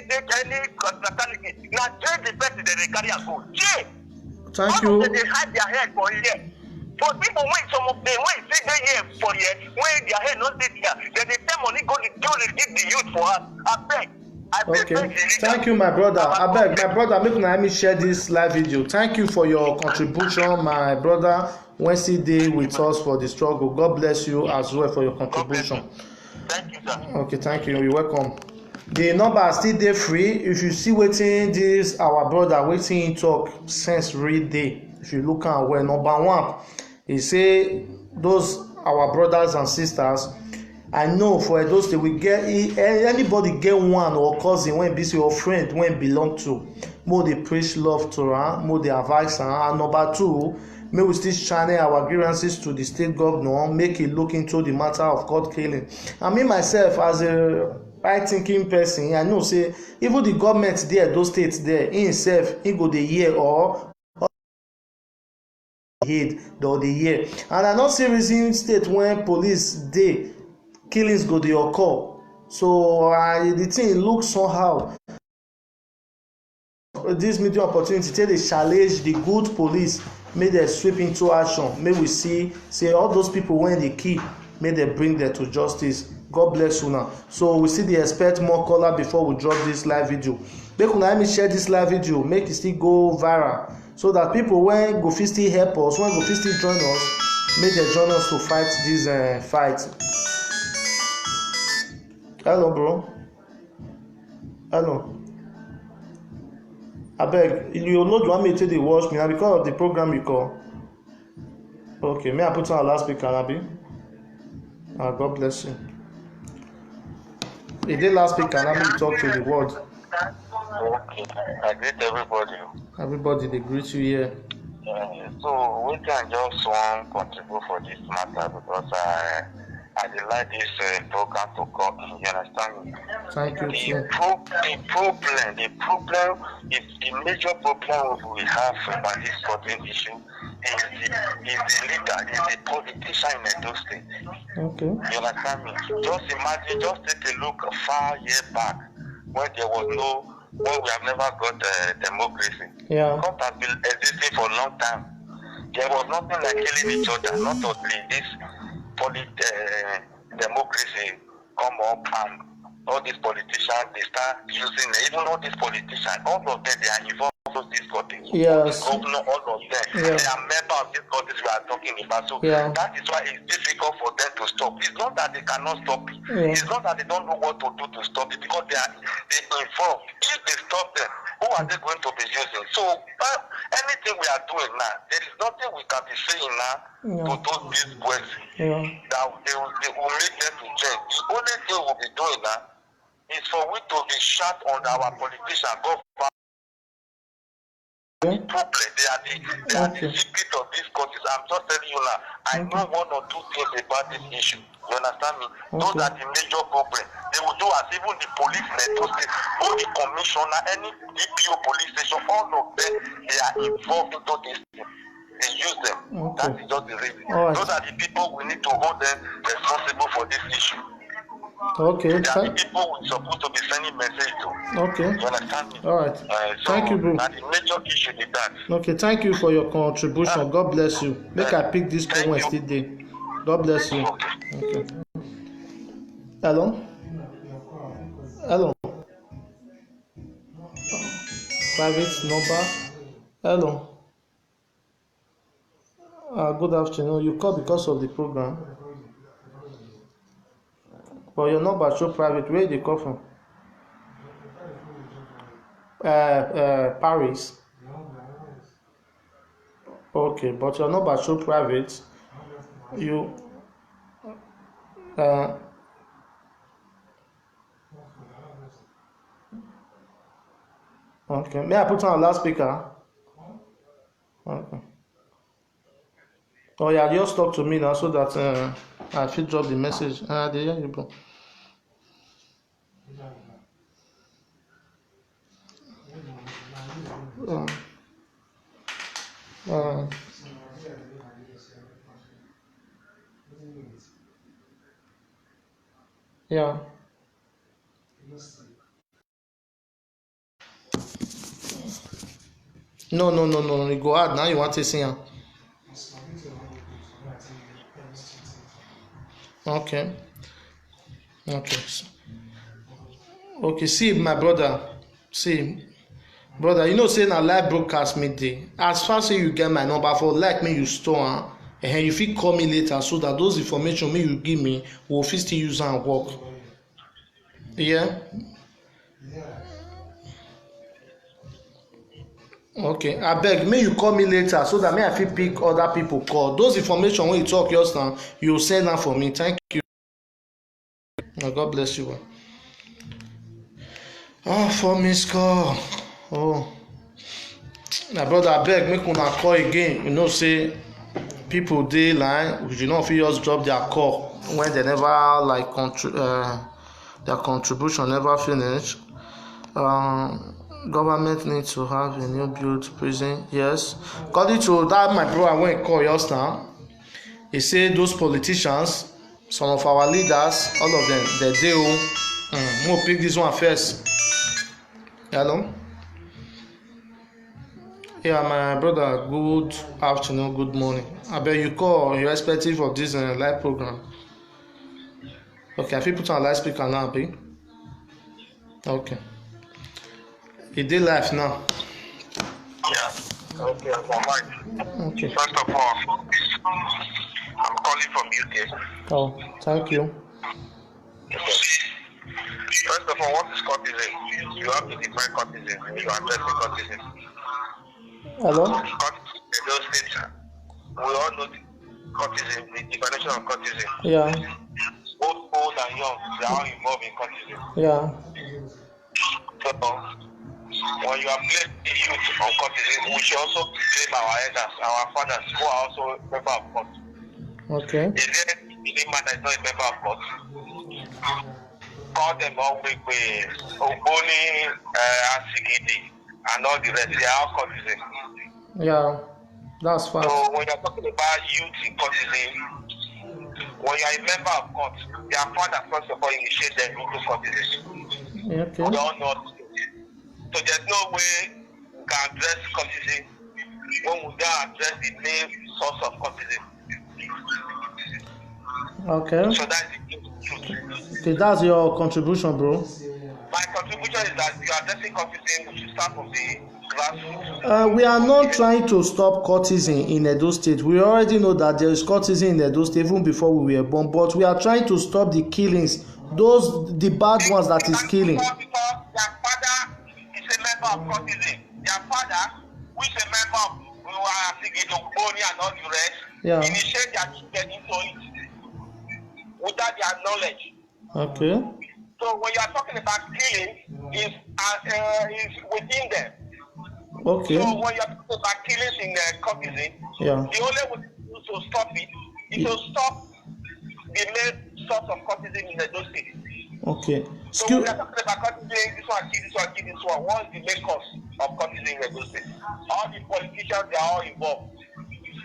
fatality. Now jail the person they carry and go. Jail. Thank All you. of them they hide their head for here. But people when some of them when say they here for here, when their head not dey there, then they tell money go to give the youth for us. I beg. Okay, thank you, my brother. Abeg, my brother, make una help me share this live video. Thank you for your contribution, my brother. Wednesday day with us for the struggle. God bless you as well for your contribution. Thank you, sir. Okay, thank you. You're welcome. The number still dey free. If you see wetin this our brother wetin he talk sense real dey. If you look am well, number one, he say those our brothers and sisters. I know for Edo State we get anybody get one or cousin wey be say your friend wey belong to, make dey preach love to am, make dey advise am. And number two, make we still channel our grievances to the state governor, make he look into the matter of court killing. And me myself as a right thinking person, I know say even the government there Edo State there himself he go dey hear or head or dey hear. And I no see reason state when police dey killings go dey occur. So the thing look somehow this media opportunity take dey challenge the good police, make dem sweep into action, make we see say all those people wey dey kill, make dem bring them to justice. God bless una. So we still dey expect more caller before we drop this live video. Make una help me share this live video, make e still go viral, so that people wey go fit still help us, wey go fit still join us, make dem join us to fight this fight. Hello, bro. Hello. Abeg, you know you want me to take dey watch me na because of the program you call. Okay, may I put on loudspeaker, abi? God bless you. E dey loudspeaker, na me you talk to the world. Okay, I greet everybody. Everybody dey greet you here. So we can just one contribute for this matter because I dey like this program to come. You understand me? Thank you too. The major problem we have about this certain issue is the leader, is the politician in Edo State. Okay. You understand me? Just imagine, just take a look far year back when there was when we have never got democracy. Yeah. God has been existing for a long time. There was nothing like killing each other, not only this democracy come up and all these politicians they start using even all these politicians, all of them they are involved in these countries. Yes. Governor, all of them, Yeah. they are members of these countries we are talking about. So Yeah. that is why it's difficult for them to stop. It's not that they cannot stop it. Yeah. It's not that they don't know what to do to stop it because they involved. If they stop them, who are they going to be using? So anything we are doing now, there is nothing we can be saying now to these boys that they will make them to change. The only thing we'll be doing now is for we to be shut on our politicians. Problem. They are the secret of these countries. I'm just telling you now. I know one or two things about this issue. You understand me? Those are the major problem. They will do as even the police network, all the commissioner, any DPO police station, all of them, they are involved into this thing. They use them. That is just the reason. Right. Those are the people we need to hold them responsible for this issue. Okay. They are the people we're supposed to be sending message to. Okay. You understand me? All right. Thank you, bro. That the major issue is that. Okay, thank you for your contribution. God bless you. Make I pick this one Wednesday day. God bless you. Okay. Hello? Hello? Private number? Hello? Good afternoon. You called because of the program. But your number show private. Where did you call from? Paris. Okay, but your number show private. You okay. May I put on a loudspeaker? Okay. Oh yeah, just talk to me now so that I fit drop the message. There you go. Yeah. No. You go add now. You want to see him? Okay. Okay. Okay. See, my brother. See, brother. You know, say na live broadcast me dey. As far say you get my number for like me, you store am. And you fit call me later so that those information me you give me will fit still use am work. Yeah. Okay, abeg make you call me later so that me I fit pick other people call. Those information wey you talk just now, you send am for me. Thank you. Na God bless you. For miss call. Oh, my brother, abeg make una call again. You know say people dey line, you no fit just drop their call when they never like their contribution never finish. Government needs to have a new built prison. Yes, according to that my brother when he call just now, he say those politicians, some of our leaders, all of them, they dey we'll pick this one first. Hello. Yeah, my brother, good afternoon, good morning. I bet you call irrespective of this live program. Okay, I fit put on loudspeaker now, abi? Okay. E dey live now. Yeah. Okay, I'm right. Okay. First of all, I'm calling from UK. Oh, thank you. First of all, what is cultism? You have to define cultism when you are addressing cultism. Hello? Those states, we all know cultism, the definition of cultism. Yeah. Both old and young, they are all involved in cultism. Yeah. So, when you are placed the youth on cultism, we should also blame our elders, our fathers, who are also members of court. Okay. Is there any man that is not a member of court? Call them all with Ogboni, Asigidi, and all the rest. They are all cultism. Yeah, that's fine. So when you're talking about youth in cultism, when you're a member of court, their father first of all initiate them into cultism. Okay. We all know. So there's no way we can address cultism when we don't address the main source of cultism. Okay. So that's the truth. Okay, that's your contribution, bro. My contribution is that you are addressing cultism, we should start from the grassroots. We are not trying to stop cultism in Edo State. We already know that there is cultism in Edo State even before we were born, but we are trying to stop the killings, the bad ones that is killing. Because their father is a member of cultism. Their father, who is a member of Ogboni and all the rest, initiate their children into it without their knowledge. Okay. So when you are talking about killing, is within them. Okay. So when you are talking about killings in cultism, the only way to stop it is to stop the main source of cultism in the state. Okay. So when we are talking about cultism, this one kill this one, kill this one. What is the main cause of cultism in the state? All the politicians, they are all involved.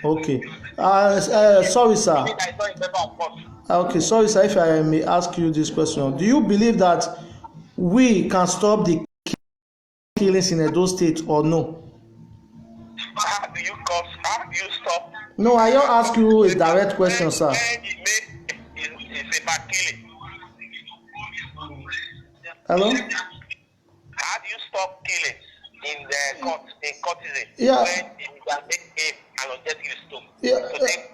Okay. Sorry, sir. Okay, sorry, sir. If I may ask you this question, do you believe that we can stop the killings in Edo State or no? How do you stop? No, I don't ask you a direct question, sir. It's about killing. Hello? How do you stop killing in cultism? Yeah. When you can make aim and objective stop? Yeah,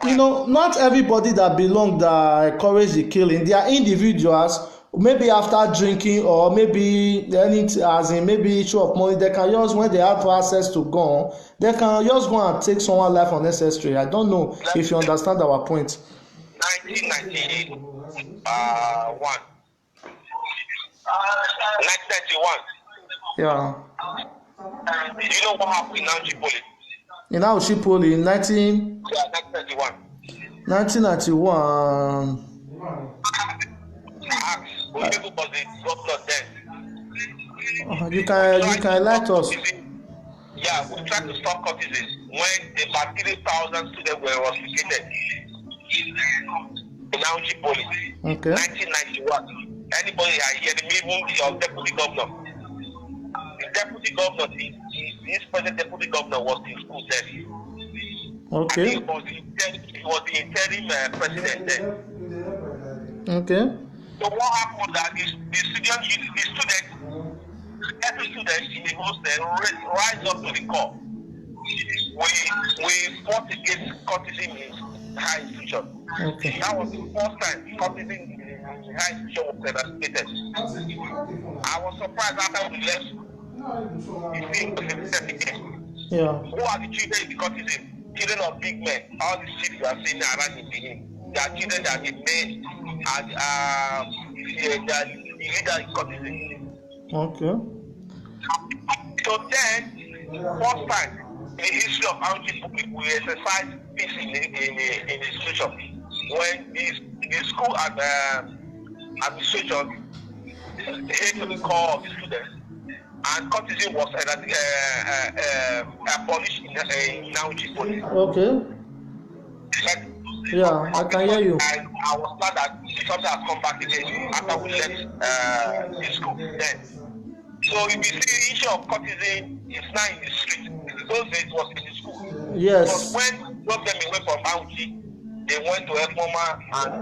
you know, not everybody that belong that encourage the killing. They are individuals. Maybe after drinking or maybe maybe issue of money, they can just when they have access to gun, they can just go and take someone's life unnecessary. I don't know if you understand our point. 1991. 1991. Yeah. Do you know what happened in Nanjipoli? In Aushipoli in 1991. 1991. Ask who was the governor then? You can let us. Yeah, we tried to stop cultism when about 3,000 students were rusticated in Auchi Police. Okay. 1991. Anybody I hear them, even your deputy governor. The deputy governor, this present deputy governor was in school then. Okay. He was the interim president then. Okay. So what happened that every student in the hostel rise up to the call. We fought against cultism in high institution. Okay. That was the first time cultism in high institution was eradicated. I was surprised after we left. Yeah. Who are the children in the cultism? Children of big men. All the cities you are seeing around in Benin. They are children that they made and the leader in cultism. Okay. So then, first time in the history of Anji, we exercise peace in the institution. When the school administration came to the core of the students, and cultism was abolished in Anji Police. Okay. Yeah, I can hear you. And I was glad that something has come back again after we left the school then. So if you see the issue of cultism is now in the street. Those days it was in the school. Yes. Because when we brought them away from Auchi, they went to Efoma and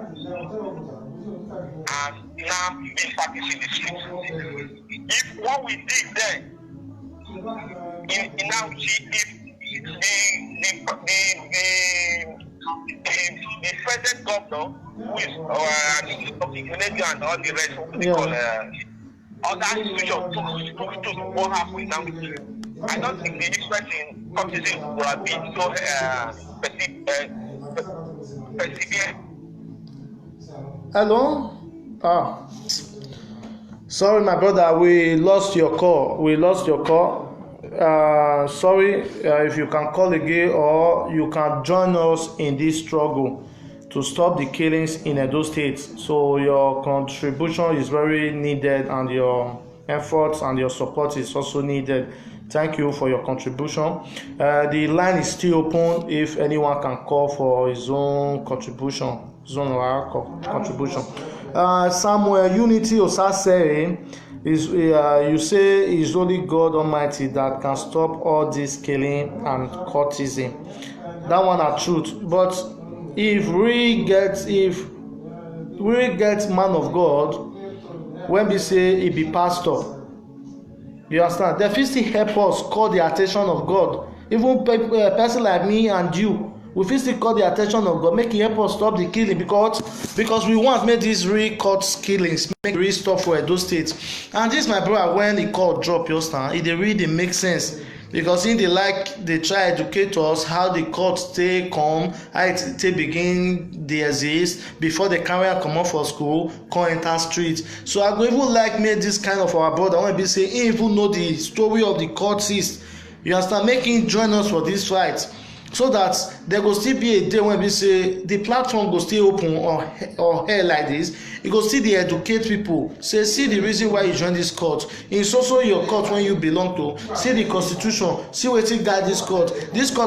now been practicing the street. If what we did then in Auchi, if the present governor who is and all the rest what they call other institutions took what happened now. I don't think the interest in cultism would have been so persevere. Hello? Sorry, my brother, we lost your call. Sorry, if you can call again or you can join us in this struggle to stop the killings in Edo State. So your contribution is very needed and your efforts and your support is also needed. Thank you for your contribution. The line is still open if anyone can call for his own contribution. Samuel Unity Osasere is you say it's only God Almighty that can stop all this killing and cultism. That one are truth. But if we get man of God, when we say he be pastor, you understand? They fit still help us call the attention of God. Even person like me and you, we fit still call the attention of God, make him help us stop the killing because we want make these real court killings make real stop for Edo State. And this my brother when the court drop your stand, it really make sense. Because in they try educate us how the court stay come, how it take begin the exist before they carry am comot for school, come enter street. So I go even like make this kind of our brother when be say he even know the story of the court system. You understand? Make him join us for this fight, so that there go still be a day when we say the platform go still open or air like this. You go still dey educate people, say see the reason why you join this court, in so your court when you belong to, see the constitution, see wetin guide this court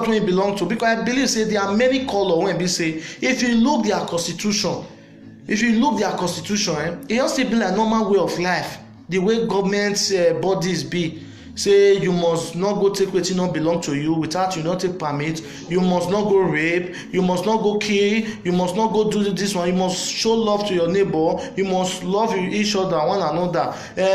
when you belong to. Because I believe say there are many color when we say if you look their constitution, e just still be like normal way of life, the way government bodies be. Say you must not go take wetin no belong to you without you not take permit, you must not go rape, you must not go kill, you must not go do this one, you must show love to your neighbor, you must love each other one another,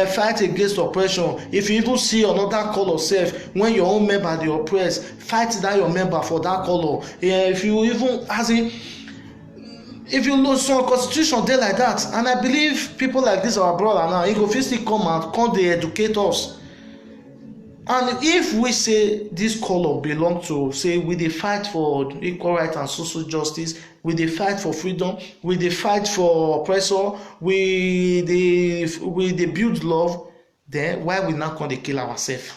fight against oppression. If you even see another color sef when your own member dey oppress, fight that your member for that color. If you even if you lose some constitution dey like that, and I believe people like this our brother now, he go fit still come out come dey educate us. And if we say this color belong to, say we dey fight for equal right and social justice, we dey fight for freedom, we dey fight for oppressor, we dey build love, then why we now come dey kill ourselves?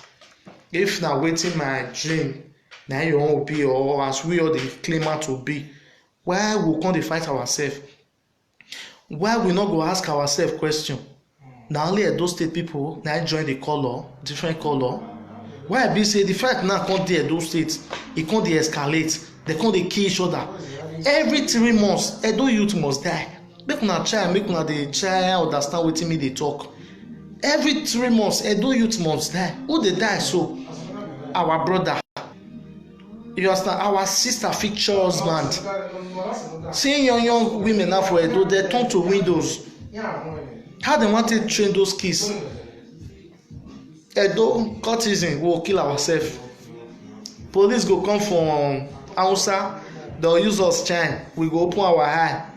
If na wetin my dream na your own be, or as we all dey claim am to be, why we come dey fight ourselves? Why we no go ask ourselves question? Na only Edo State people na join the color, different color. Why be say the fight now come dey Edo State, e come dey escalate, they come dey kill each other. Every 3 months, Edo youth must die. make una try understand wetin me dey talk. Every 3 months Edo youth must die. Who dey die so? Our brother. You understand? Our sister future husband. Seeing young women now for Edo, they turn to windows. How they want to train those kids? Edo cultism, we will kill ourselves. Police go come from Hausa, they'll use us chain. We go open our eye.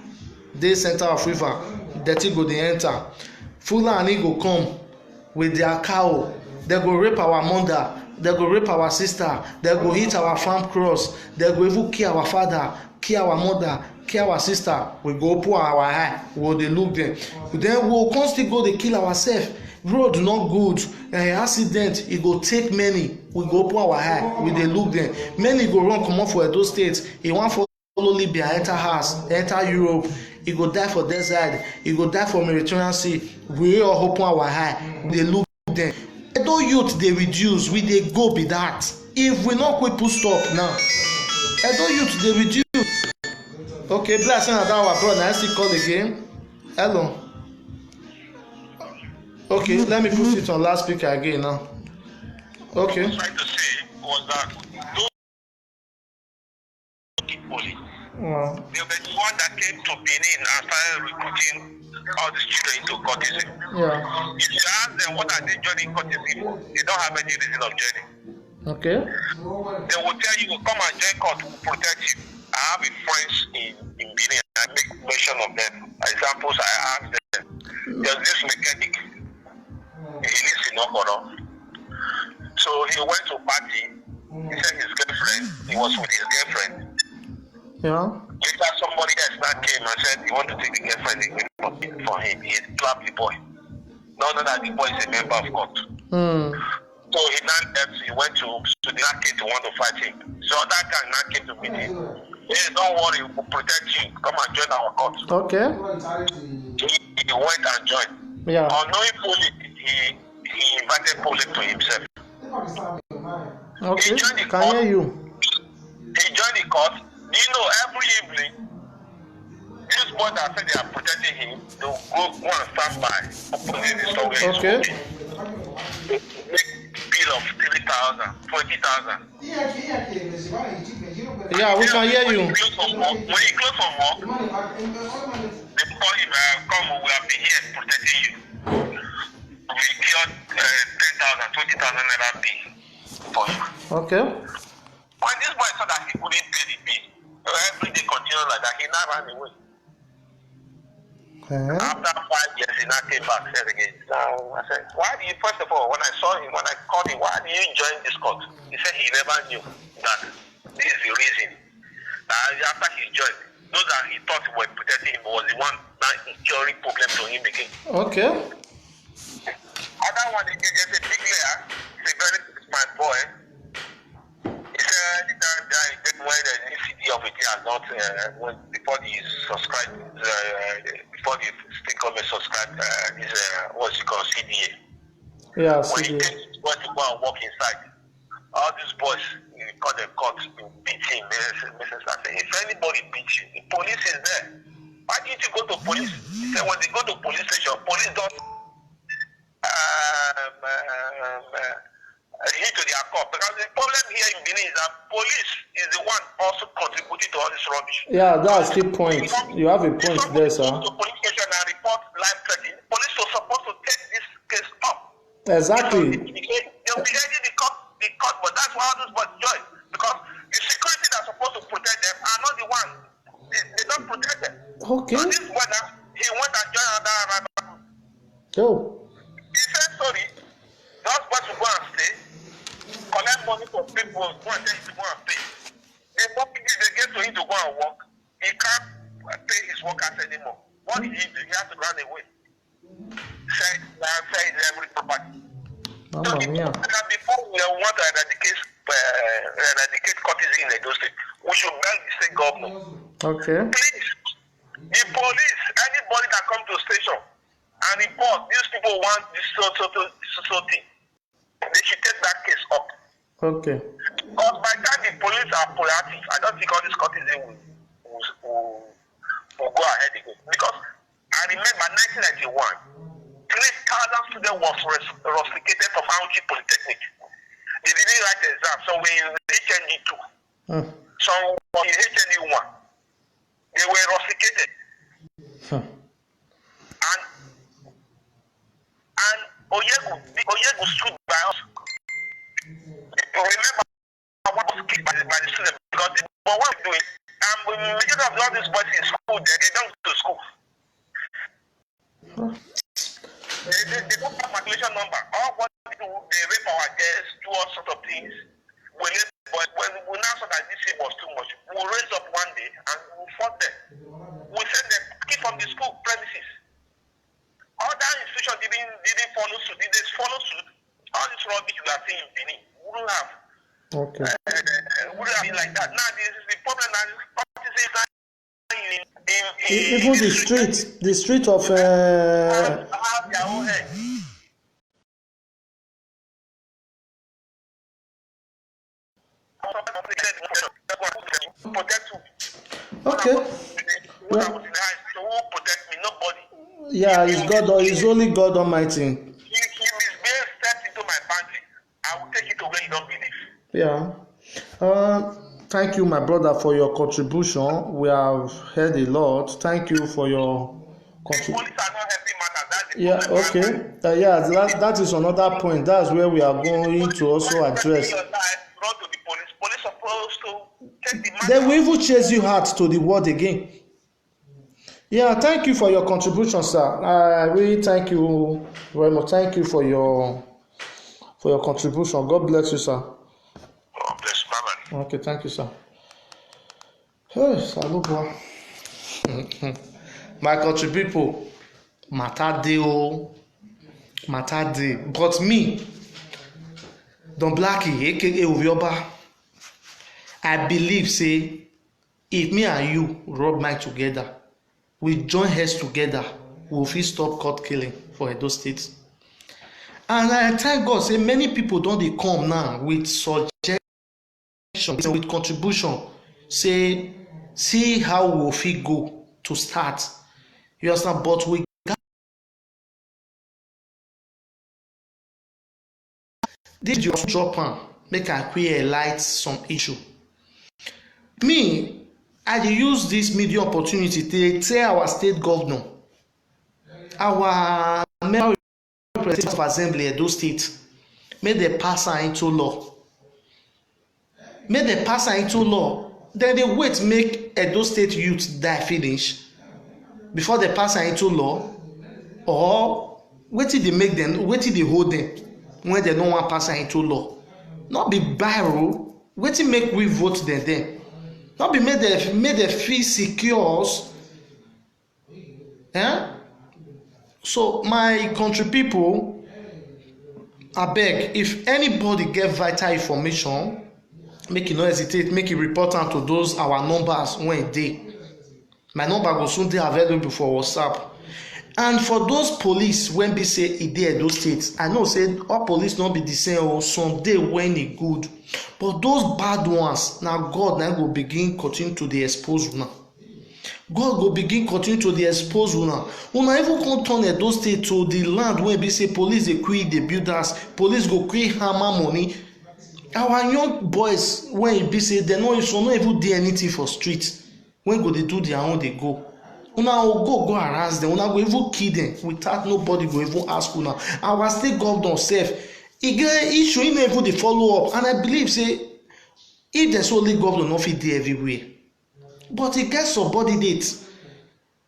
Dey center of river, dirty go dey enter. Fulani go come with their cow. They go rape our mother. They go rape our sister. They go hit our farm cross. They go even kill our father, kill our mother, kill our sister. We go open our eye. We go dey look them. Then we go come still go dey kill ourselves. Road not good. Accident e go take many. We go open our eye. We dey look them. Many go run comot for Edo State. E wan follow Libya enter house, enter Europe. He go die for desert. He go die for Mediterranean Sea. We all open our eye. We dey look them. Edo youth dey reduce. We dey go be that. If we no quick put stop now, Edo youth dey reduce. Okay, bless na that our brother. I still call again. Hello. Okay, let me put it on loudspeaker again now. Okay. What I was trying to say was that those police, Wow. they were the one that came to Benin and started recruiting all these children into cultism. Yeah. If you ask them what are they joining cultism for, they don't have any reason of joining. Okay. They will tell you, come and join cult to protect you. I have a friends in Benin, I make mention of them. Examples, I ask them. There's this mechanic, he lives in Okoro. So he went to party, he said his girlfriend, he was with his girlfriend. Yeah. Later somebody else now came and said he want to take the girlfriend for him. He slapped the boy. No, that the boy is a member of court. So he now left, he went to the now came to want to fight him. So that guy now came to meet him. Hey, don't worry, we'll protect you. Come and join our court. Okay. He went and joined. Yeah. Unknowing Poland, he invited Poland to himself. Okay. Can hear you. He joined the court. You know, every evening, this boy that said they are protecting him, they'll go and stand by. Open the store where Okay. Make bill of 3,000, 20,000. Yeah, we can hear you. When he close from work, they call him, come, we have been here protecting you. We cleared 10,000, 20,000 naira bill for you. Okay. When this boy saw that he couldn't pay the bill, every day continued like that, he now ran away. After 5 years, he now came back, said again. Now, I said, why do you, first of all, when I saw him, when I called him, why did you join this court? He said he never knew that this is the reason. After he joined, those that he thought were protecting him was the one that incurring problem to him again. Okay. Other one, there's a big layer, it's a very smart boy. He said, anytime when the new CD of it has not, before the subscribe, before the state government subscribe, what's it called, CDA. Yeah, When he CDA. came to go and walk inside, all these boys, you call them court, you beat him. If anybody beats you, the police is there. Why didn't you go to police? He said, when they go to police station, police don't hit to their cop. Because the problem here in Benin is that police is the one also contributing to all this rubbish. Yeah, that's the point. You have a point there, sir. To police station and report live threatening. Police are supposed to take this case up. Exactly. They'll be heading the court, but that's why all those boys join. Because the security that's supposed to protect them are not the one. They don't protect them. Okay. So this brother, he went and joined another. Oh. He said, sorry, those boys will go and stay, collect money from people, go and tell him to go and pay. The moment they get to him to go and work, he can't pay his workers anymore. What did he do? He has to run away. Say every property. Mamma mia. Before we want to eradicate cultism in Edo State, we should beg the state government. Okay. Please, the police, anybody that come to the station and report these people want this so thing, they should take that case up. Okay. Because by the time the police are proactive, I don't think all this cultism will go ahead again. Because I remember 1991, 3,000 students was rusticated from Auchi Polytechnic. They didn't write the exam, so we in HND 2. So in HND 1, they were rusticated. And Oyegu stood by us. Remember, what was kicked by the students because but what we're doing, majority of all these boys in school, they don't go to school. They don't have matriculation number. All what they do, they rape our girls, do all sorts of things. But when we now saw that this thing was too much, we'll raise up one day and we'll fought them. We send them keep from the school premises. Other institutions didn't follow suit. They just follow suit. All this rubbish we are seeing in Benin, we don't have. Okay. We don't have it like that. Now this is the problem. Even the street of have their own head. okay. Well, protect me, nobody. Yeah, it's God. It's only God Almighty. If misbehavior steps into my pantry, I will take it to where you don't believe. Yeah. Thank you, my brother, for your contribution. We have heard a lot. Thank you for your Police are not helping matters. That's the yeah. problem. Okay. Yeah. That is another point. That's where we are going to also address. Run to the police. Police are supposed to take the matter. They will even chase you out to the world again. Yeah, thank you for your contribution, sir. I really thank you very much. Thank you for your contribution. God bless you, sir. Oh, bless Mama. Okay, thank you, sir. Hey, salute, boy. My country people, matter dey o, matter dey. But me, Don Blackie, aka Ovioba, I believe say if me and you rub mind together, we join heads together, we fit stop court killing for Edo State. And I thank God say many people don dey come now with suggestion, with contribution, say see how we fit go to start. You understand? But we got this just drop am make I quick highlight some issue. Me, I dey use this media opportunity to tell our state governor, our member representative assembly Edo State, make dem pass am into law. Make dem pass am into law. Dem dey wait make Edo State youth die finish before dem pass am into law, or wetin dey make dem, wetin dey hold dem when dem no wan pass am into law? No be biro. Wetin make we vote dem then? No be make dem feel secure. So my country people, abeg, if anybody get vital information, make e no hesitate, make e report am to those our numbers wey e dey. My number go soon dey available for WhatsApp. And for those police wey be say e dey Edo State, I know say all police no be the same o. Some dey when e good, but those bad ones na God na go begin continue to dey expose una. God go begin continue to dey expose una. Una even come turn Edo State to the land wey be say police dey quick dey build house, police go quick hammer money. Our young boys wey e be say dem no even dey anything for street, when go dey do their own dey go. Una go harass them, una go even kill them without nobody go even ask una. Our state governor sef, e get issue, e no even dey follow up. And I believe say if there's only governor no fit dey everywhere, but e get subordinate.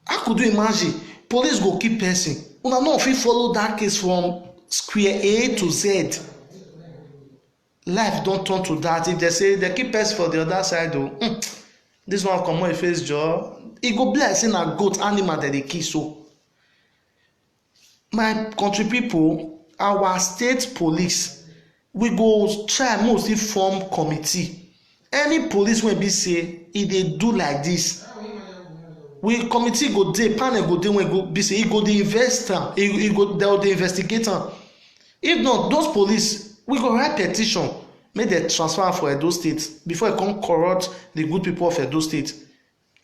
How could you imagine police go kill person, una no fit follow that case from square A to Z? Life don turn to that. If they say they keep person for the other side o, this one comot e face jaw, e go be like say na goat animal dem dey kill. So my country people, our state police, we go try mostly form committee. Any police wey be say e dey do like this, we committee go dey, panel go dey, wey go be say e go dey invest am, e go dey investigate am. If not, those police, we go write petition make dem transfer am for Edo State before e come corrupt the good people of Edo State.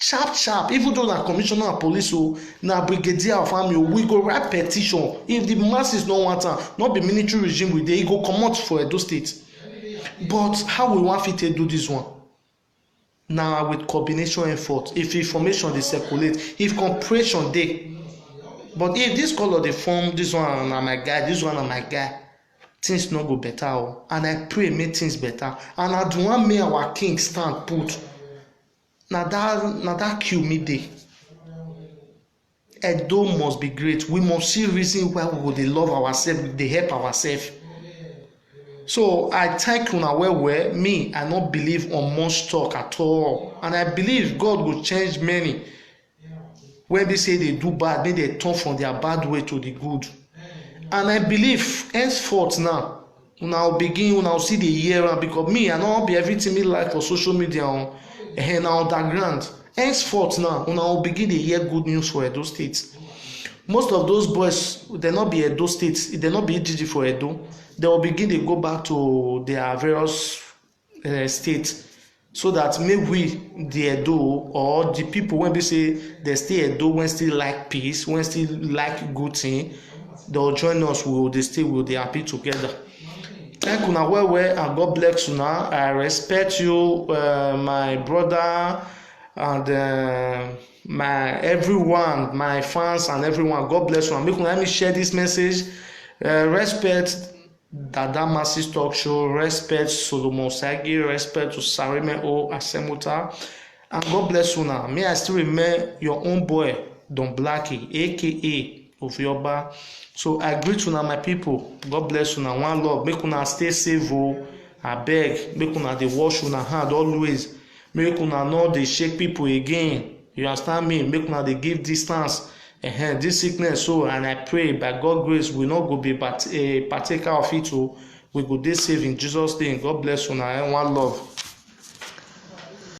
sharp, even though na commissioner of police o, na brigadier of army o, we go write petition. If the masses no want am, no be military regime we dey, e go comot for Edo State. But how we wan fit take do this one? Na with coordination effort. If information dey circulate, if cooperation dey. But if this color dey form, this one na my guy, this one na my guy, things no go better o. And I pray make things better. And na the one make our king stand put. Na that kill me dey. Edo must be great. We must see reason why we go dey love ourselves, dey help ourselves. So I thank una well. Me, I no believe on much talk at all, and I believe God go change many. When they say they do bad, make they turn from their bad way to the good. And I believe henceforth now, una will see the year, because me, I no be everything me like for social media on na underground. Henceforth now, una will begin to hear good news for Edo State. Most of those boys, they not be Edo State, they not be EGG for Edo. They will begin to go back to their various states, so that maybe the Edo or the people, when they say they stay Edo, when still like peace, when still like good thing, they'll join us. They stay, will they happy together. Thank una well, and God bless una. I respect you, my brother, and my everyone, my fans and everyone. God bless you. Make una let me share this message. Respect Dada Masses Talk Show, respect Solomon Sagi, respect to Sarime O Asemuta, and God bless you now. May I still remember your own boy, Don Blackie, aka Ovioba. So I greet you now, my people. God bless you now. One love. Make una stay safe. I beg. Make una dey wash una hand always. Make una no dey shake people again. You understand me? Make una dey give distance. This sickness, so, and I pray by God's grace we not go be a partaker of it, so we go dey safe in Jesus' name. God bless you now. One love.